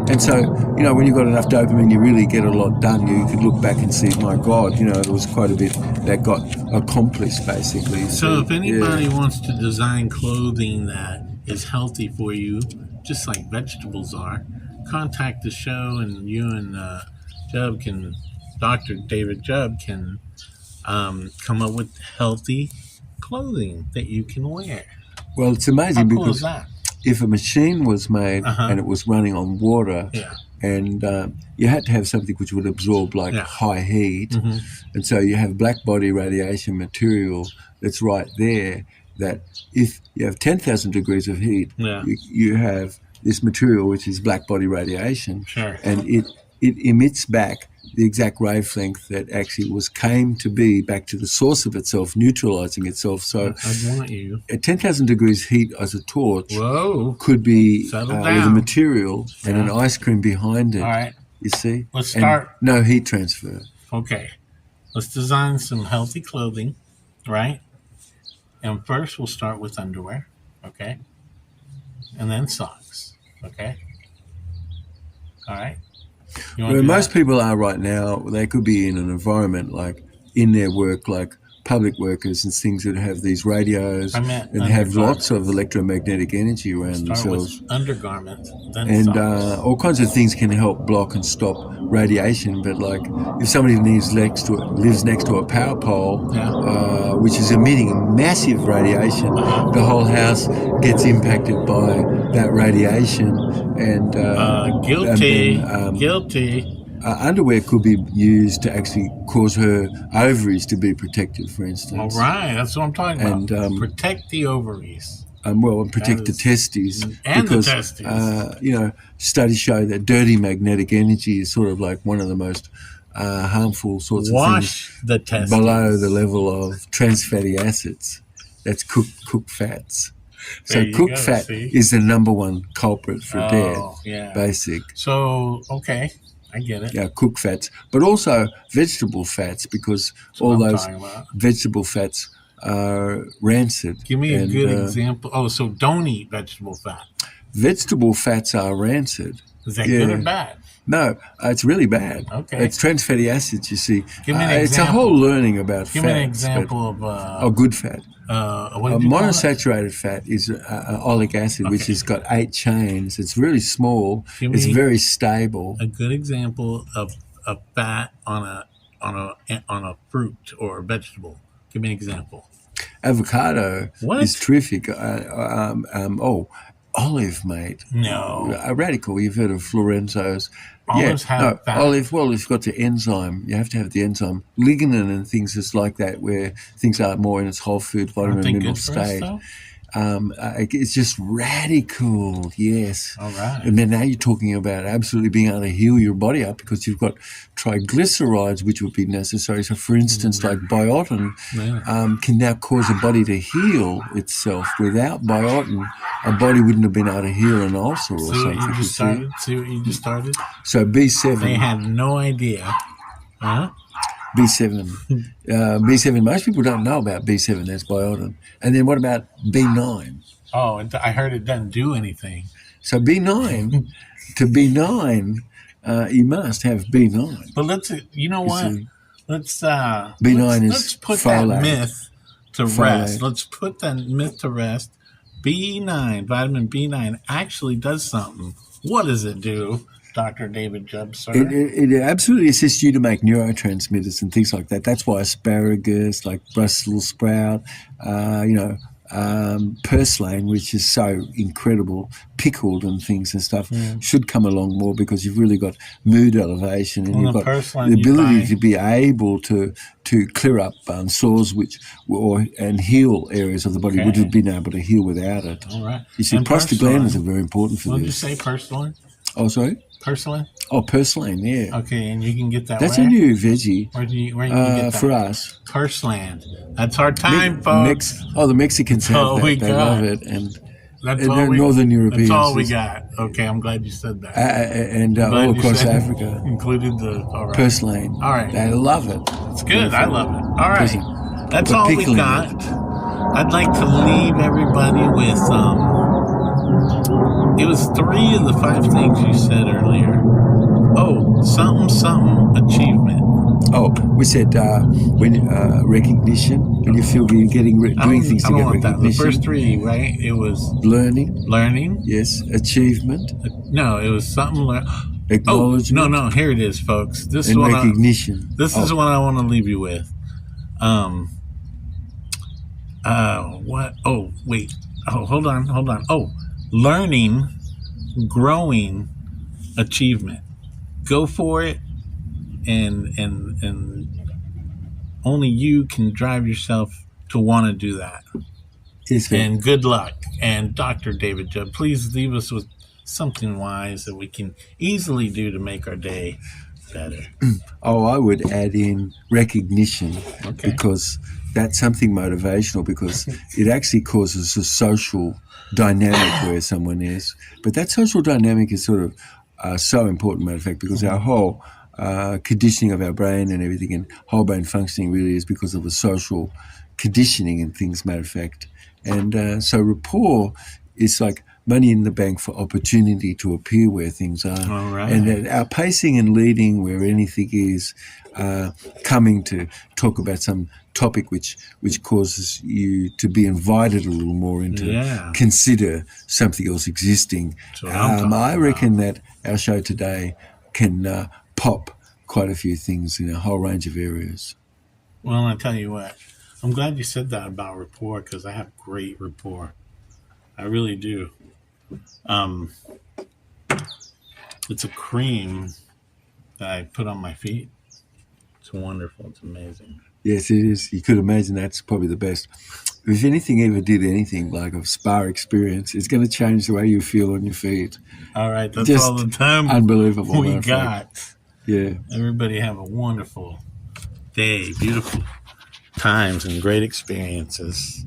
And so, you know, when you've got enough dopamine, you really get a lot done. You could look back and see, my God, you know, there was quite a bit that got accomplished, basically. So if anybody wants to design clothing that is healthy for you, just like vegetables are, contact the show, and you and Dr. David Jubb can come up with healthy clothing that you can wear. Well, it's amazing How cool because is that? If a machine was made and it was running on water, and you had to have something which would absorb like high heat, and so you have black body radiation material that's right there, that if you have 10,000 degrees of heat, you have this material which is black body radiation, and it emits back the exact wavelength that actually came to be back to the source of itself, neutralizing itself. So I'd want you. At 10,000 degrees heat as a torch could be with a material and an ice cream behind it. All right. You see? Let's start. No heat transfer. Okay. Let's design some healthy clothing, right? And first we'll start with underwear, okay? And then socks, okay? All right? Where most people are right now, they could be in an environment like in their work, like public workers and things that have these radios and have lots of electromagnetic energy around themselves. With undergarments, and all kinds of things can help block and stop radiation. But like if somebody lives next to a power pole, which is emitting massive radiation, the whole house gets impacted by that radiation. And guilty. Underwear could be used to actually cause her ovaries to be protected, for instance. All right, that's what I'm talking about. And protect the ovaries. And protect the testes. And because, the testes. Studies show that dirty magnetic energy is sort of like one of the most harmful sorts of things the testes. Below the level of trans fatty acids. That's cooked fats. So cooked fat is the number one culprit for death. Basic. So, okay. I get it. Yeah, cooked fats, but also vegetable fats, because all those vegetable fats are rancid. Give me a good example. Oh, so don't eat vegetable fat. Vegetable fats are rancid. Is that good or bad? No, it's really bad. Okay. It's trans fatty acids, you see. Give me an example. It's a whole learning about fats. Give me an example of good fat. Monosaturated fat is oleic acid, which has got 8 chains. It's really small. It's very stable. A good example of a fat on a fruit or a vegetable. Give me an example. Avocado is terrific. Olive, mate. No. A radical. You've heard of Lorenzo's. Olives have fat. Olive, it's got the enzyme. You have to have the enzyme. Lignin and things is like that, where things are more in its whole food, vitamin, mineral state. It's just radical, yes. All right. And then now you're talking about absolutely being able to heal your body up, because you've got triglycerides, which would be necessary. So, for instance, like biotin can now cause a body to heal itself. Without biotin, a body wouldn't have been able to heal an ulcer or something. See what you just started? So B7. They had no idea. Huh? B7. B7, most people don't know about B7, that's biotin. And then what about B9? Oh, I heard it doesn't do anything. So B9, to B9, you must have B9. But let's B9 let's put that myth to rest. Let's put that myth to rest B9, vitamin B9 actually does something. What does it do, Dr. David Jubb, sir? It absolutely assists you to make neurotransmitters and things like that. That's why asparagus, like Brussels sprout, purslane, which is so incredible, pickled and things and stuff, should come along more because you've really got mood elevation and you've got the ability to be able to clear up sores and heal areas of the body which have been able to heal without it. All right. You see, prostaglandins are very important for this. What did you say, purslane? Oh, sorry? Purslane? Oh, purslane, yeah. Okay, and you can get that That's a new veggie. Where do you get that? For us. Purslane. That's our time, folks. The Mexicans have that. They love it. And Northern Europeans. That's all we got. Okay, I'm glad you said that. And all across Africa. Included all right. Purslane. All right. They love it. It's good. I love it. All right. That's all we got. I'd like to leave everybody with it was 3 of the 5 things you said earlier. Oh, something achievement. Oh, we said when recognition, when you feel you're doing things to get recognition. The first 3, right? It was learning. Yes, achievement. No, it was something. Acknowledgement. No. Here it is, folks. This is recognition. This is what I want to leave you with. What? Oh, wait. Oh, hold on. Oh, learning, growing, achievement. Go for it, and only you can drive yourself to want to do that. Yes, and good luck. And Dr. David Jubb, please leave us with something wise that we can easily do to make our day better. Oh, I would add in recognition, because that's something motivational, because it actually causes a social dynamic where someone is. But that social dynamic is sort of so important, matter of fact, because our whole conditioning of our brain and everything and whole brain functioning really is because of the social conditioning and things, matter of fact. And so rapport is like money in the bank for opportunity to appear where things are. All right. And that our pacing and leading where anything is, coming to talk about some topic which causes you to be invited a little more into consider something else existing. I reckon that our show today can pop quite a few things in a whole range of areas. Well, I tell you what, I'm glad you said that about rapport, because I have great rapport. I really do. It's a cream that I put on my feet. It's wonderful. It's amazing. Yes, it is. You could imagine that's probably the best. If anything ever did anything like a spa experience, it's going to change the way you feel on your feet. All right. That's just all the time unbelievable we got. Yeah. Everybody have a wonderful day, beautiful times, and great experiences.